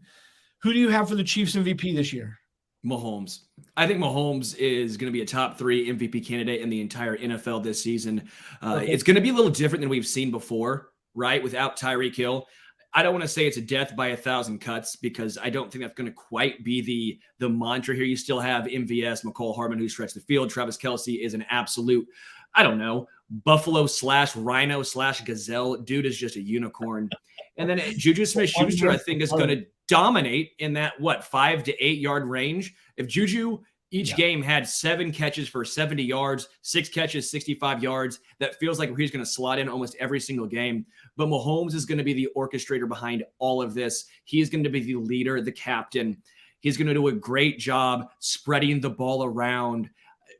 Who do you have for the Chiefs MVP this year? Mahomes. I think Mahomes is going to be a top 3 MVP candidate in the entire NFL this season. It's going to be a little different than we've seen before. right, without Tyreek Hill. I don't want to say it's a death by 1,000 cuts because I don't think that's going to quite be the mantra here. You still have MVS, McCall Hardman, who stretched the field. Travis Kelce is an absolute, I don't know, buffalo / rhino / gazelle. Dude is just a unicorn. And then Juju Smith-Schuster, I think, is going to dominate in that, 5 to 8 yard range. If Juju each game had 7 catches for 70 yards, 6 catches, 65 yards, that feels like he's going to slot in almost every single game. But Mahomes is going to be the orchestrator behind all of this. He's going to be the leader, the captain. He's going to do a great job spreading the ball around.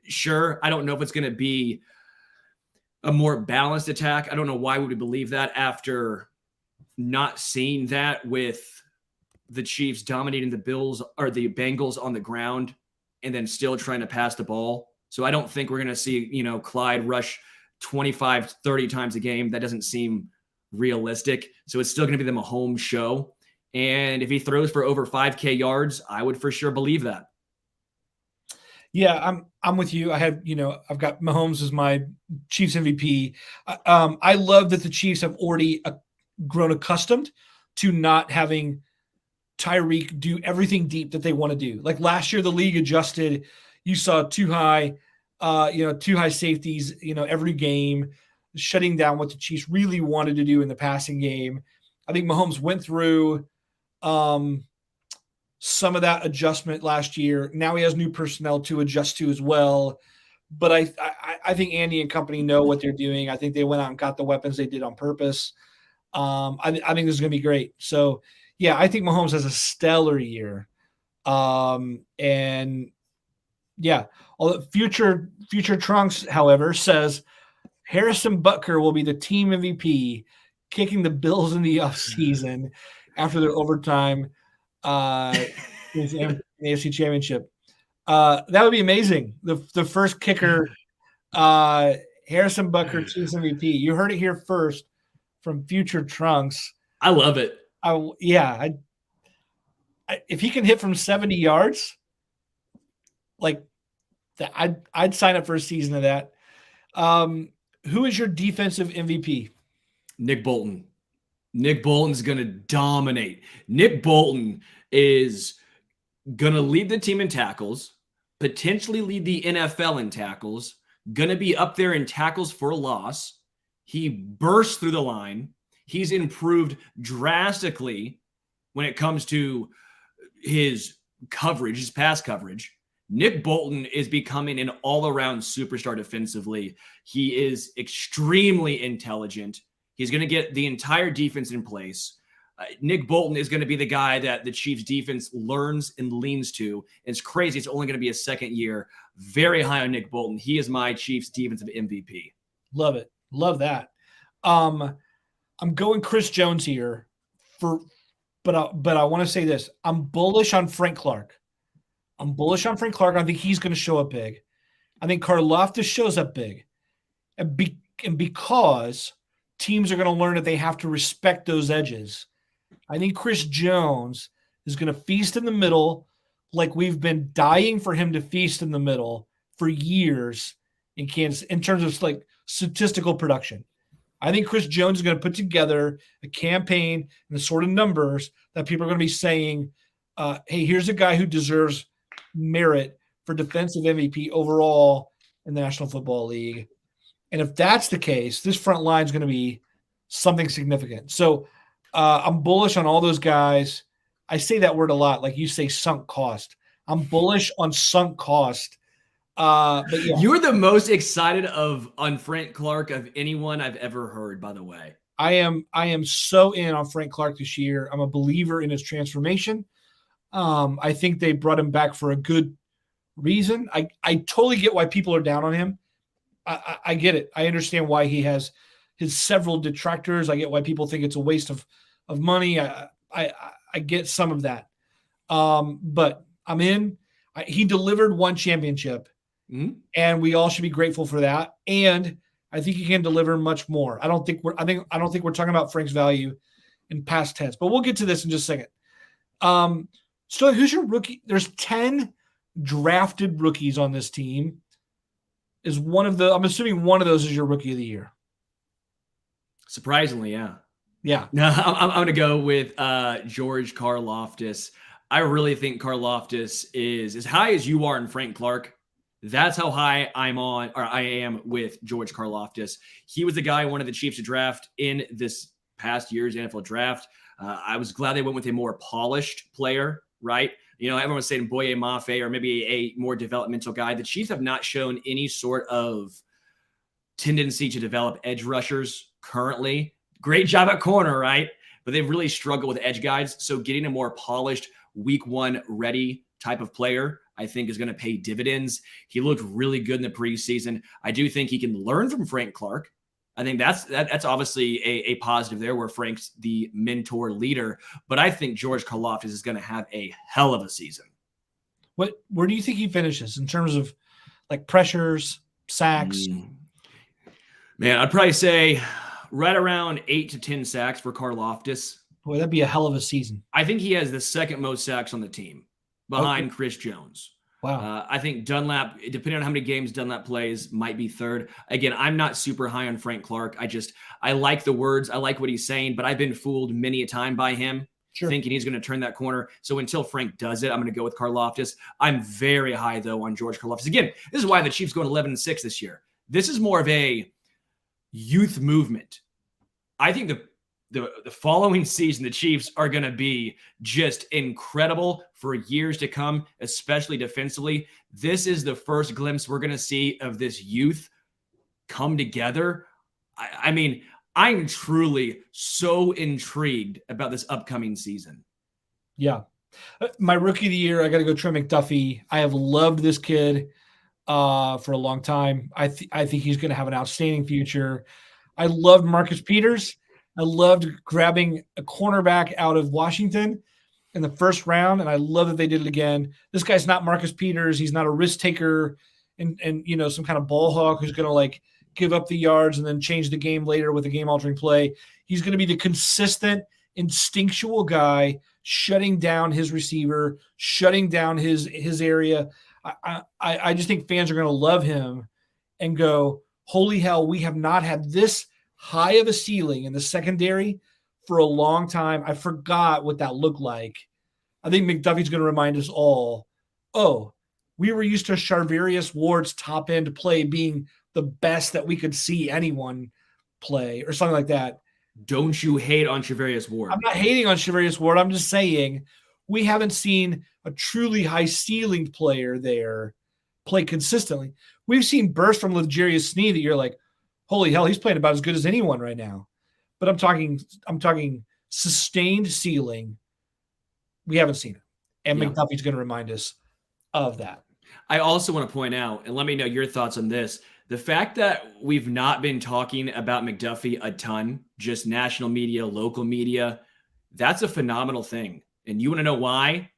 Sure, I don't know if it's going to be a more balanced attack. I don't know why we would believe that after not seeing that with the Chiefs dominating the Bills or the Bengals on the ground and then still trying to pass the ball. So I don't think we're going to see, Clyde rush 25, 30 times a game. That doesn't seem realistic. So it's still going to be the Mahomes show. And if he throws for over 5K yards, I would for sure believe that. Yeah, I'm with you. I've got Mahomes as my Chiefs MVP. I love that the Chiefs have already grown accustomed to not having Tyreek do everything deep that they want to do. Like last year, the league adjusted. You saw too high safeties, every game, shutting down what the Chiefs really wanted to do in the passing game. I think Mahomes went through some of that adjustment last year. Now he has new personnel to adjust to as well. But I think Andy and company know what they're doing. I think they went out and got the weapons they did on purpose. I think this is going to be great. So, yeah, I think Mahomes has a stellar year. And, yeah, future Trunks, however, says Harrison Butker will be the team MVP, kicking the Bills in the offseason after their overtime in the AFC Championship. That would be amazing. The first kicker, Harrison Butker, Chiefs MVP. You heard it here first from future Trunks. I love it. If he can hit from 70 yards, like that, I'd sign up for a season of that. Who is your defensive MVP? Nick Bolton. Nick Bolton's going to dominate. Nick Bolton is going to lead the team in tackles, potentially lead the NFL in tackles, going to be up there in tackles for loss. He burst through the line. He's improved drastically when it comes to his coverage, his pass coverage. Nick Bolton is becoming an all-around superstar defensively. He is extremely intelligent. He's going to get the entire defense in place. Nick Bolton is going to be the guy that the Chiefs defense learns and leans to. It's crazy. It's only going to be a second year. Very high on Nick Bolton. He is my Chiefs defensive MVP. Love it. Love that. I'm going Chris Jones here but I want to say this. I'm bullish on Frank Clark. I think he's going to show up big. I think Karlaftis shows up big. And because teams are going to learn that they have to respect those edges, I think Chris Jones is going to feast in the middle like we've been dying for him to feast in the middle for years in Kansas in terms of like statistical production. I think Chris Jones is going to put together a campaign and the sort of numbers that people are going to be saying, hey, here's a guy who deserves merit for defensive MVP overall in the National Football League. And if that's the case, this front line is going to be something significant. So I'm bullish on all those guys. I say that word a lot, like you say sunk cost. I'm bullish on sunk cost. But yeah. You're the most excited on Frank Clark of anyone I've ever heard, by the way. I am so in on Frank Clark this year. I'm a believer in his transformation. I think they brought him back for a good reason. I totally get why people are down on him. I get it. I understand why he has his several detractors. I get why people think it's a waste of money. I get some of that. But I'm in. He delivered one championship. Mm-hmm. And we all should be grateful for that. And I think he can deliver much more. I don't think we're talking about Frank's value in past tense, but we'll get to this in just a second. So who's your rookie? There's 10 drafted rookies on this team. I'm assuming one of those is your rookie of the year. Surprisingly, yeah. Yeah. No, I'm going to go with George Karlaftis. I really think Karlaftis is as high as you are in Frank Clark. That's how high I am with George Karlaftis. He was the guy one of the Chiefs to draft in this past year's NFL draft. I was glad they went with a more polished player, right? You know, everyone was saying Boye Mafe or maybe a more developmental guy. The Chiefs have not shown any sort of tendency to develop edge rushers currently. Great job at corner, right? But they've really struggled with edge guys. So getting a more polished week one ready type of player, I think is going to pay dividends. He looked really good in the preseason. I do think he can learn from Frank Clark. I think that's obviously a positive there where Frank's the mentor leader. But I think George Karlaftis is going to have a hell of a season. Where do you think he finishes in terms of like pressures, sacks? Man, I'd probably say right around 8 to 10 sacks for Karlaftis. Boy, that'd be a hell of a season. I think he has the second most sacks on the team behind Chris Jones. Wow. I think Dunlap, depending on how many games Dunlap plays, might be third. Again, I'm not super high on Frank Clark. I like the words. I like what he's saying, but I've been fooled many a time by him, thinking he's going to turn that corner. So until Frank does it, I'm going to go with Karlaftis. I'm very high, though, on George Karlaftis. Again, this is why the Chiefs going 11-6 this year. This is more of a youth movement. I think the following season, the Chiefs are going to be just incredible for years to come, especially defensively. This is the first glimpse we're going to see of this youth come together. I mean, I'm truly so intrigued about this upcoming season. Yeah. My rookie of the year, I got to go Trent McDuffie. I have loved this kid for a long time. I think he's going to have an outstanding future. I loved Marcus Peters. I loved grabbing a cornerback out of Washington in the first round, and I love that they did it again. This guy's not Marcus Peters. He's not a risk taker and you know, some kind of ball hawk who's going to like give up the yards and then change the game later with a game-altering play. He's going to be the consistent, instinctual guy shutting down his receiver, shutting down his area. I just think fans are going to love him and go, holy hell, we have not had this high of a ceiling in the secondary for a long time. I forgot what that looked like. I think McDuffie's going to remind us all, we were used to Charvarius Ward's top end play being the best that we could see anyone play or something like that. Don't you hate on Charvarius Ward? I'm not hating on Charvarius Ward. I'm just saying we haven't seen a truly high ceilinged player there play consistently. We've seen bursts from L'Jarius Sneed that you're like, holy hell, he's playing about as good as anyone right now. But I'm talking sustained ceiling. We haven't seen it. And McDuffie's going to remind us of that. I also want to point out, and let me know your thoughts on this, the fact that we've not been talking about McDuffie a ton, just national media, local media, that's a phenomenal thing. And you want to know why?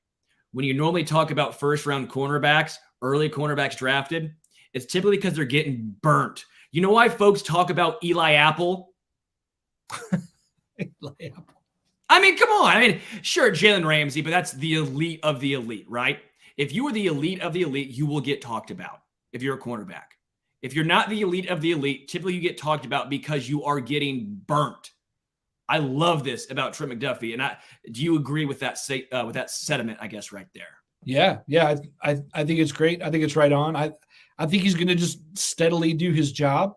When you normally talk about first-round cornerbacks, early cornerbacks drafted, it's typically because they're getting burnt. You know why folks talk about Eli Apple? Eli Apple. I mean, come on. I mean, sure, Jalen Ramsey, but that's the elite of the elite, right? If you are the elite of the elite, you will get talked about if you're a cornerback. If you're not the elite of the elite, typically you get talked about because you are getting burnt. I love this about Trent McDuffie. And do you agree with that sentiment, I guess, right there? Yeah. I think it's great. I think it's right on. I think he's going to just steadily do his job.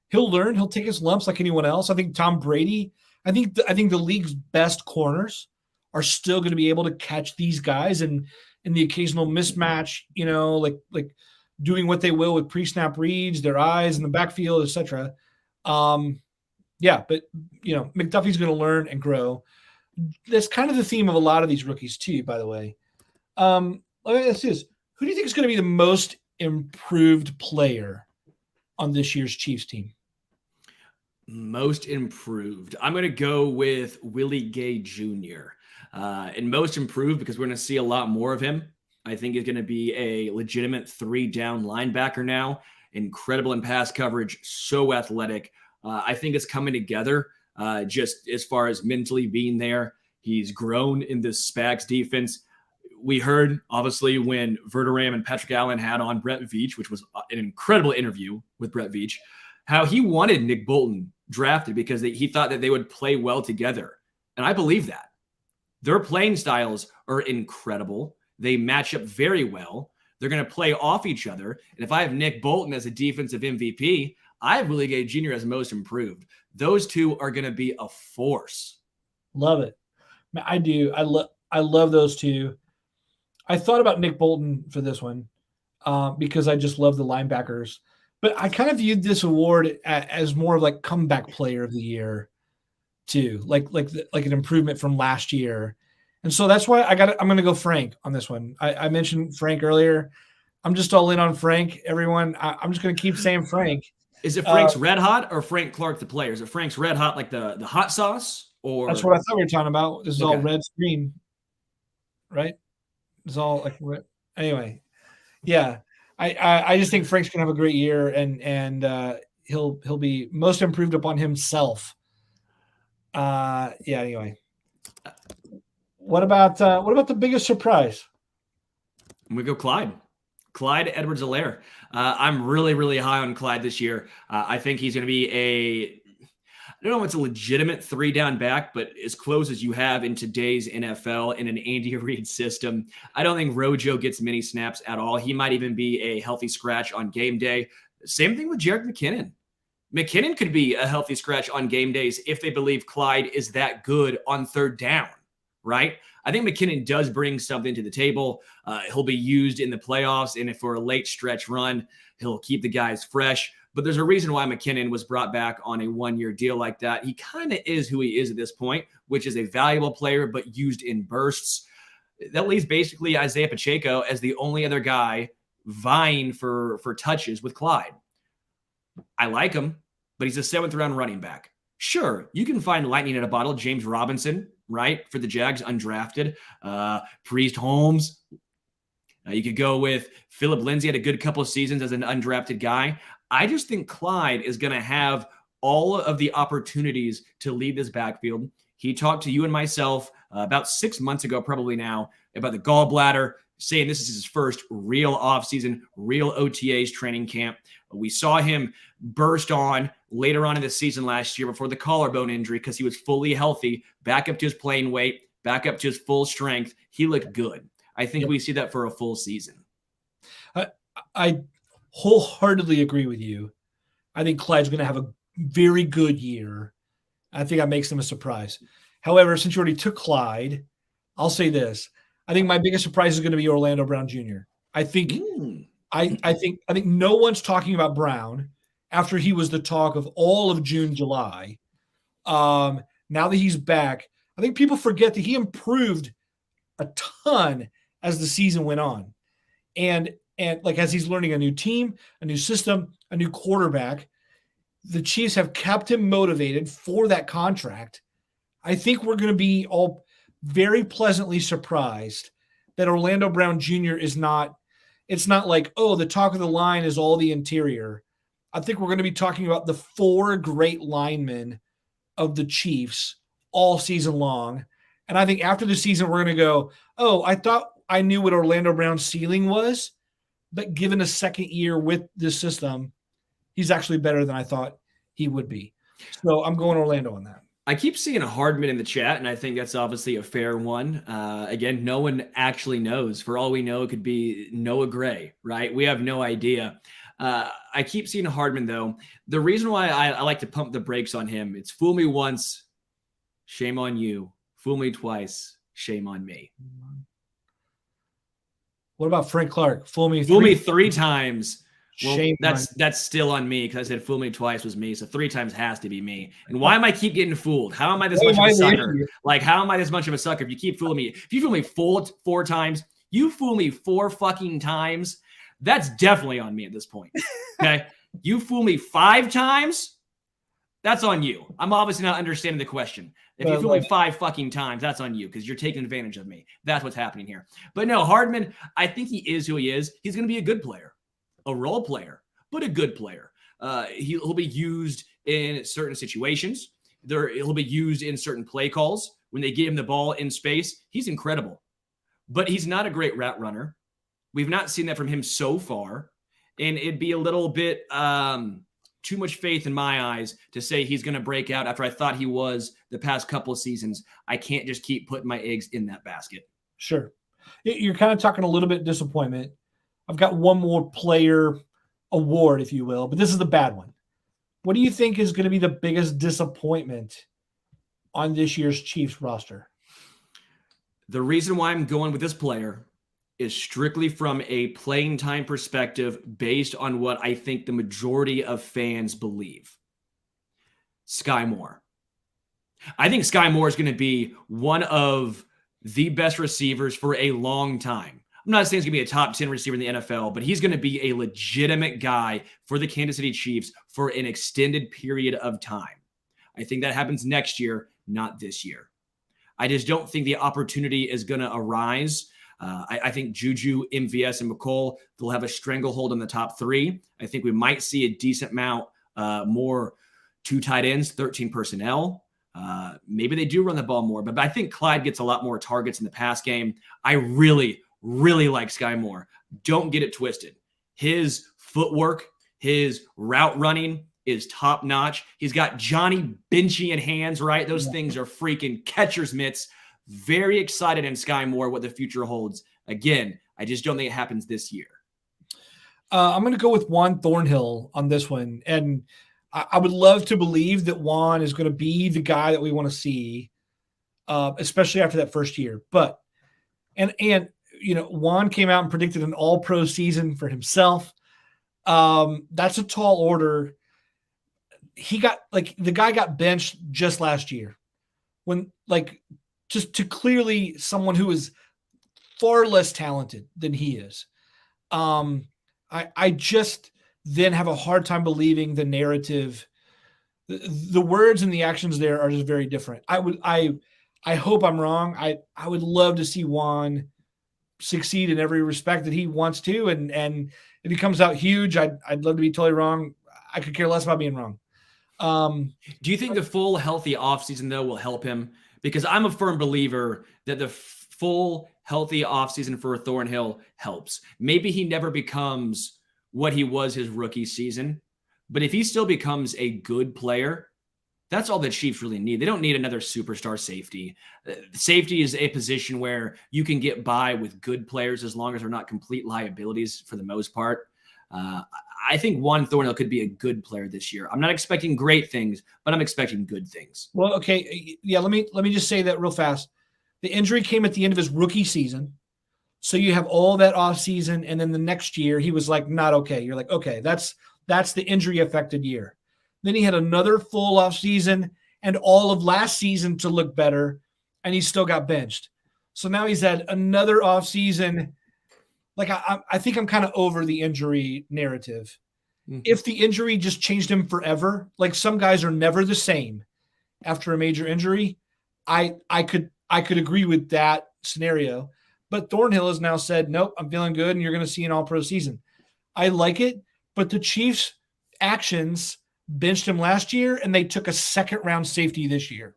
He'll learn. He'll take his lumps like anyone else. I think Tom Brady, I think the league's best corners are still going to be able to catch these guys and in the occasional mismatch, you know, like doing what they will with pre-snap reads, their eyes in the backfield, etc. Yeah, but you know, McDuffie's going to learn and grow. That's kind of the theme of a lot of these rookies too, by the way. Let's do this. Who do you think is going to be the most improved player on this year's Chiefs team? Most improved. I'm going to go with Willie Gay Jr. And most improved because we're going to see a lot more of him. I think he's going to be a legitimate 3-down linebacker now. Incredible in pass coverage, so athletic. I think it's coming together just as far as mentally being there. He's grown in this Spags defense. We heard, obviously, when Verderame and Patrick Allen had on Brett Veach, which was an incredible interview with Brett Veach, how he wanted Nick Bolton drafted because he thought that they would play well together. And I believe that. Their playing styles are incredible. They match up very well. They're going to play off each other. And if I have Nick Bolton as a defensive MVP, I have Willie Gay Jr. as most improved. Those two are going to be a force. Love it. I do. I love those two. I thought about Nick Bolton for this one because I just love the linebackers. But I kind of viewed this award as more of like comeback player of the year too, like an improvement from last year. And so that's why I'm going to go Frank on this one. I mentioned Frank earlier. I'm just all in on Frank, everyone. I'm just going to keep saying Frank. Is it Frank's Red Hot or Frank Clark, the player? Is it Frank's Red Hot, like the hot sauce? Or that's what I thought we were talking about. This is all red screen, right? It's all like red. Anyway. Yeah. I just think Frank's going to have a great year and he'll be most improved upon himself. Yeah. Anyway, what about the biggest surprise? I'm going to go Clyde Edwards-Helaire. I'm really, really high on Clyde this year. I think he's going to be I don't know if it's a legitimate 3-down back, but as close as you have in today's NFL in an Andy Reid system. I don't think Rojo gets many snaps at all. He might even be a healthy scratch on game day. Same thing with Jerick McKinnon. McKinnon could be a healthy scratch on game days if they believe Clyde is that good on 3rd down, right? I think McKinnon does bring something to the table. He'll be used in the playoffs, and if for a late stretch run, he'll keep the guys fresh. But there's a reason why McKinnon was brought back on a 1-year deal like that. He kind of is who he is at this point, which is a valuable player, but used in bursts. That leaves basically Isaiah Pacheco as the only other guy vying for touches with Clyde. I like him, but he's a 7th-round running back. Sure, you can find lightning in a bottle. James Robinson, right, for the Jags, undrafted. Priest Holmes. You could go with Phillip Lindsay, had a good couple of seasons as an undrafted guy. I just think Clyde is going to have all of the opportunities to lead this backfield. He talked to you and myself about 6 months ago, probably now, about the gallbladder, saying this is his first real offseason, real OTAs training camp. We saw him burst on later on in the season last year before the collarbone injury because he was fully healthy, back up to his playing weight, back up to his full strength. He looked good. I think we see that for a full season. I wholeheartedly agree with you. I think Clyde's going to have a very good year. I think that makes them a surprise. However, since you already took Clyde, I'll say this. I think my biggest surprise is going to be Orlando Brown Jr. I think I think no one's talking about Brown after he was the talk of all of June, July. Now that he's back, I think people forget that he improved a ton as the season went on. And like as he's learning a new team, a new system, a new quarterback, the Chiefs have kept him motivated for that contract. I think we're going to be all very pleasantly surprised that Orlando Brown Jr. is not, it's not like, oh, the talk of the line is all the interior. I think we're going to be talking about the 4 great linemen of the Chiefs all season long. And I think after the season, we're going to go, oh, I thought I knew what Orlando Brown's ceiling was, but given a second year with this system, he's actually better than I thought he would be. So I'm going Orlando on that. I keep seeing Hardman in the chat, and I think that's obviously a fair one. Again, no one actually knows. For all we know, it could be Noah Gray, right? We have no idea. I keep seeing Hardman, though. The reason why I like to pump the brakes on him, it's fool me once, shame on you. Fool me twice, shame on me. What about Frank Clark? Fool me 3 times. Well, that's still on me because I said fool me twice was me, so 3 times has to be me. And why am I keep getting fooled? How am I this much of a sucker? Like, how am I this much of a sucker if you keep fooling me? If you fool me 4 times, you fool me 4 fucking times, that's definitely on me at this point. Okay? You fool me 5 times, that's on you. I'm obviously not understanding the question. If you fool me 5 fucking times, that's on you because you're taking advantage of me. That's what's happening here. But no, Hardman, I think he is who he is. He's going to be a good player, a role player, but a good player. He'll be used in certain situations. He'll be used in certain play calls. When they get him the ball in space, he's incredible. But he's not a great route runner. We've not seen that from him so far. And it'd be a little bit too much faith in my eyes to say he's going to break out after I thought he was the past couple of seasons. I can't just keep putting my eggs in that basket. Sure. You're kind of talking a little bit disappointment. I've got one more player award, if you will, but this is the bad one. What do you think is going to be the biggest disappointment on this year's Chiefs roster? The reason why I'm going with this player is strictly from a playing time perspective based on what I think the majority of fans believe. Sky Moore. I think Sky Moore is going to be one of the best receivers for a long time. I'm not saying he's going to be a top 10 receiver in the NFL, but he's going to be a legitimate guy for the Kansas City Chiefs for an extended period of time. I think that happens next year, not this year. I just don't think the opportunity is going to arise. I think Juju, MVS, and McColl, they'll have a stranglehold on the top three. I think we might see a decent amount more 2 tight ends, 13 personnel. Maybe they do run the ball more, but I think Clyde gets a lot more targets in the pass game. I really, really like Sky Moore. Don't get it twisted. His footwork, his route running is top notch. He's got Johnny Benchian hands, right? Those things are freaking catcher's mitts. Very excited in Sky Moore what the future holds. Again, I just don't think it happens this year. I'm going to go with Juan Thornhill on this one. And I would love to believe that Juan is going to be the guy that we want to see, especially after that first year. But, and Juan came out and predicted an all-pro season for himself. That's a tall order. The guy got benched just last year when just to clearly someone who is far less talented than he is. I just then have a hard time believing the narrative. The words and the actions there are just very different. I hope I'm wrong. I would love to see Juan succeed in every respect that he wants to. And if he comes out huge, I'd love to be totally wrong. I could care less about being wrong. Do you think the full healthy offseason, though, will help him? Because I'm a firm believer that the full healthy offseason for Thornhill helps. Maybe he never becomes what he was his rookie season, but if he still becomes a good player, that's all the Chiefs really need. They don't need another superstar safety. Safety is a position where you can get by with good players as long as they're not complete liabilities for the most part. I think Juan Thornhill could be a good player this year. I'm not expecting great things, but I'm expecting good things. Well, okay. Yeah, let me just say that real fast. The injury came at the end of his rookie season. So you have all that off season, and then the next year he was not okay. You're like, okay, that's the injury affected year. Then he had another full off season and all of last season to look better, and he still got benched. So now he's had another off season. I think I'm kind of over the injury narrative. Mm-hmm. If the injury just changed him forever, like some guys are never the same after a major injury, I could agree with that scenario. But Thornhill has now said, nope, I'm feeling good, and you're going to see an all-pro season. I like it, but the Chiefs' actions benched him last year, and they took a second-round safety this year.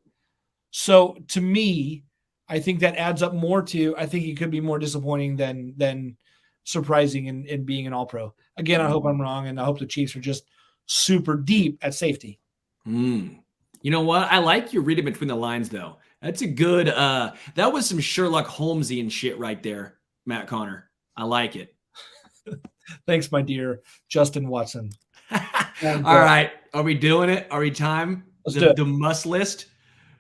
So to me, I think that adds up more to, I think he could be more disappointing than surprising in being an all-pro. Again, I hope I'm wrong, and I hope the Chiefs are just super deep at safety. You know what? I like your reading between the lines, though. That's a good that was some Sherlock Holmesian shit right there, Matt Conner. I like it. Thanks, my dear Justin Watson. All right. Are we doing it? Are we time? The must list?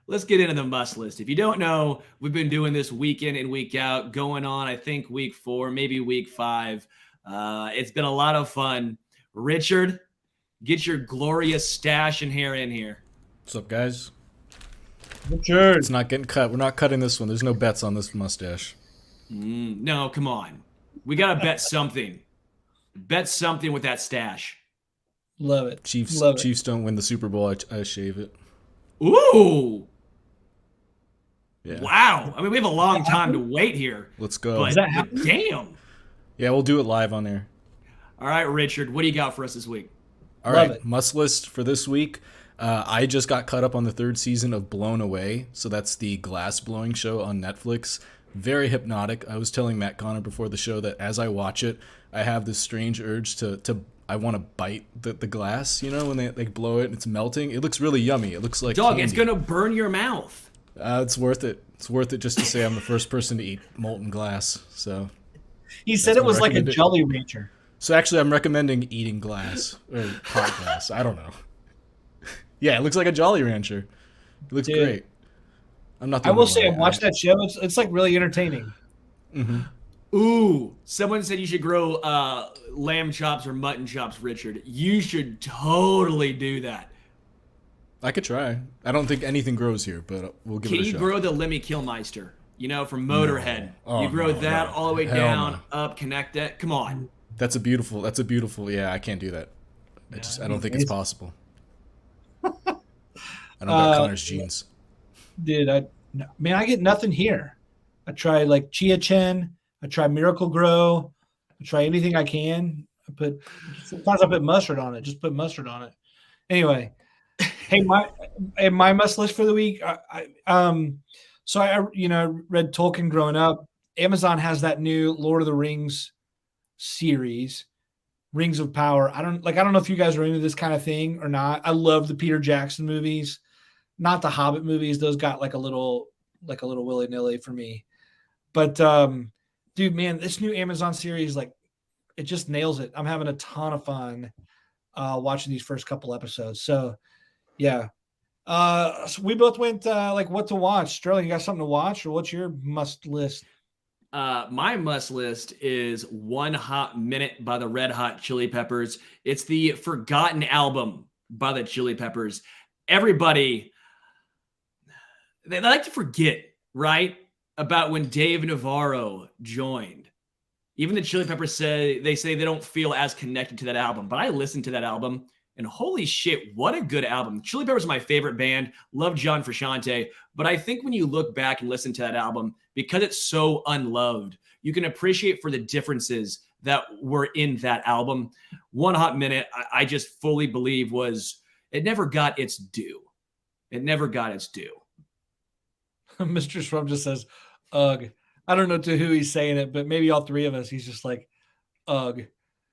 Let's get into the must list. If you don't know, we've been doing this week in and week out, going on, I think, week 4, maybe week 5. It's been a lot of fun. Richard, get your glorious stash and hair in here. What's up, guys? Richard. It's not getting cut. We're not cutting this one. There's no bets on this mustache. No, come on. We got to bet something. Bet something with that stash. Love it. Chiefs don't win the Super Bowl. I shave it. Ooh. Yeah. Wow. I mean, we have a long time to wait here. Let's go. But damn. Yeah, we'll do it live on air. All right, Richard, what do you got for us this week? All right, must list for this week. I just got caught up on the 3rd season of Blown Away. So that's the glass blowing show on Netflix. Very hypnotic. I was telling Matt Conner before the show that as I watch it, I have this strange urge to I want to bite the glass, when they blow it and it's melting. It looks really yummy. It looks like Dog, candy. it's going to burn your mouth. It's worth it. It's worth it just to say I'm the first person to eat molten glass. So he said it was like a Jolly Rancher. So actually, I'm recommending eating glass or hot glass. I don't know. Yeah, it looks like a Jolly Rancher. It looks great. I'm not. I will say, I watched that show. It's like really entertaining. Mm-hmm. Ooh, someone said you should grow lamb chops or mutton chops, Richard. You should totally do that. I could try. I don't think anything grows here, but we'll give it a shot. Can you grow the Lemmy Kilmister? From Motorhead. No. Oh, you grow that all the way Hell down, no. up, connect it. Come on. That's a beautiful. Yeah, I can't do that. I don't think it's possible. I don't got Connor's genes. Dude, I get nothing here. I try like Chia Chen. I try Miracle Grow. I try anything I can. Sometimes I put mustard on it. Just put mustard on it. Anyway, hey, my must list for the week. So I read Tolkien growing up. Amazon has that new Lord of the Rings series, Rings of Power. I don't know if you guys are into this kind of thing or not. I love the Peter Jackson movies, not the Hobbit movies. Those got like a little willy-nilly for me. But dude, man, this new Amazon series, like, it just nails it. I'm having a ton of fun watching these first couple episodes. So yeah. So we both went what to watch. Sterling, you got something to watch, or what's your must list? My must list is One Hot Minute by the Red Hot Chili Peppers. It's the forgotten album by the Chili Peppers. Everybody, they like to forget, right, about when Dave Navarro joined. Even the Chili Peppers say they don't feel as connected to that album. But I listened to that album, and holy shit, what a good album. The Chili Peppers are my favorite band. Love John Frusciante. But I think when you look back and listen to that album, because it's so unloved, you can appreciate for the differences that were in that album. One Hot Minute, I just fully believe it never got its due. It never got its due. Mr. Shrum just says, ugh. I don't know to who he's saying it, but maybe all three of us, he's just like, ugh.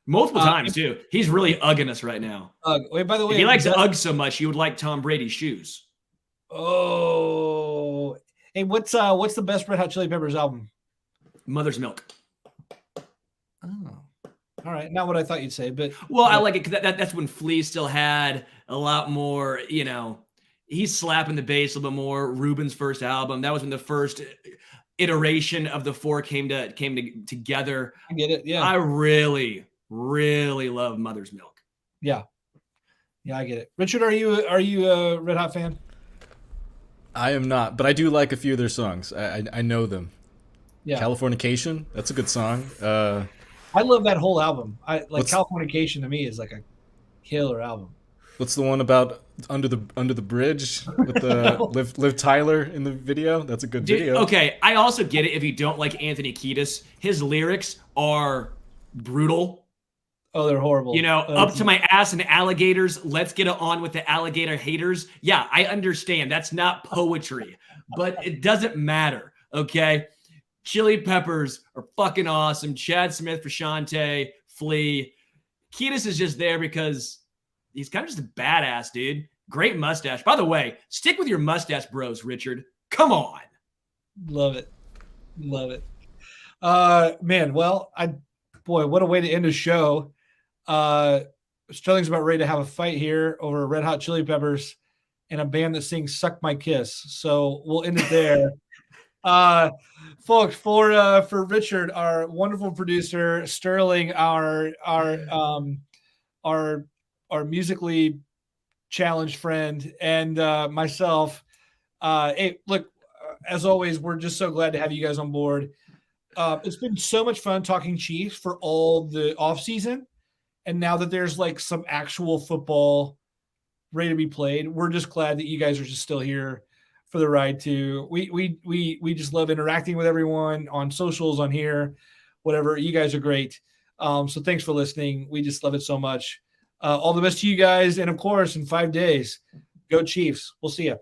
Multiple times, too. He's really ugging us right now. Wait, by the way, if he likes Ugg so much, he would like Tom Brady's shoes. Oh. Hey, what's the best Red Hot Chili Peppers album? Mother's Milk. Oh. All right. Not what I thought you'd say, but... Well, I like it because that's when Flea still had a lot more, he's slapping the bass a little bit more. Ruben's first album. That was when the first iteration of the four came together. I get it, yeah. I really, really love Mother's Milk. Yeah. Yeah, I get it. Richard, are you a Red Hot fan? I am not, but I do like a few of their songs. I know them. Yeah. Californication, that's a good song. I love that whole album. Californication to me is like a killer album. What's the one about under the bridge with the Liv Tyler in the video? That's a good video. Okay, I also get it if you don't like Anthony Kiedis. His lyrics are brutal. Oh, they're horrible. Up to my ass in alligators. Let's get it on with the alligator haters. Yeah, I understand. That's not poetry, but it doesn't matter. Okay. Chili Peppers are fucking awesome. Chad Smith, Frusciante, Flea. Kiedis is just there because he's kind of just a badass, dude. Great mustache. By the way, stick with your mustache, bros, Richard. Come on. Love it. Love it. Man, well, what a way to end a show. Sterling's about ready to have a fight here over Red Hot Chili Peppers and a band that sings Suck My Kiss. So we'll end it there. Folks, for Richard, our wonderful producer, Sterling, our musically challenged friend, and myself. Hey, look, as always, we're just so glad to have you guys on board. It's been so much fun talking Chiefs for all the off season. And now that there's like some actual football ready to be played, we're just glad that you guys are just still here for the ride too. We just love interacting with everyone on socials, on here, whatever. You guys are great. So thanks for listening. We just love it so much. All the best to you guys. And of course, in 5 days, go Chiefs. We'll see you.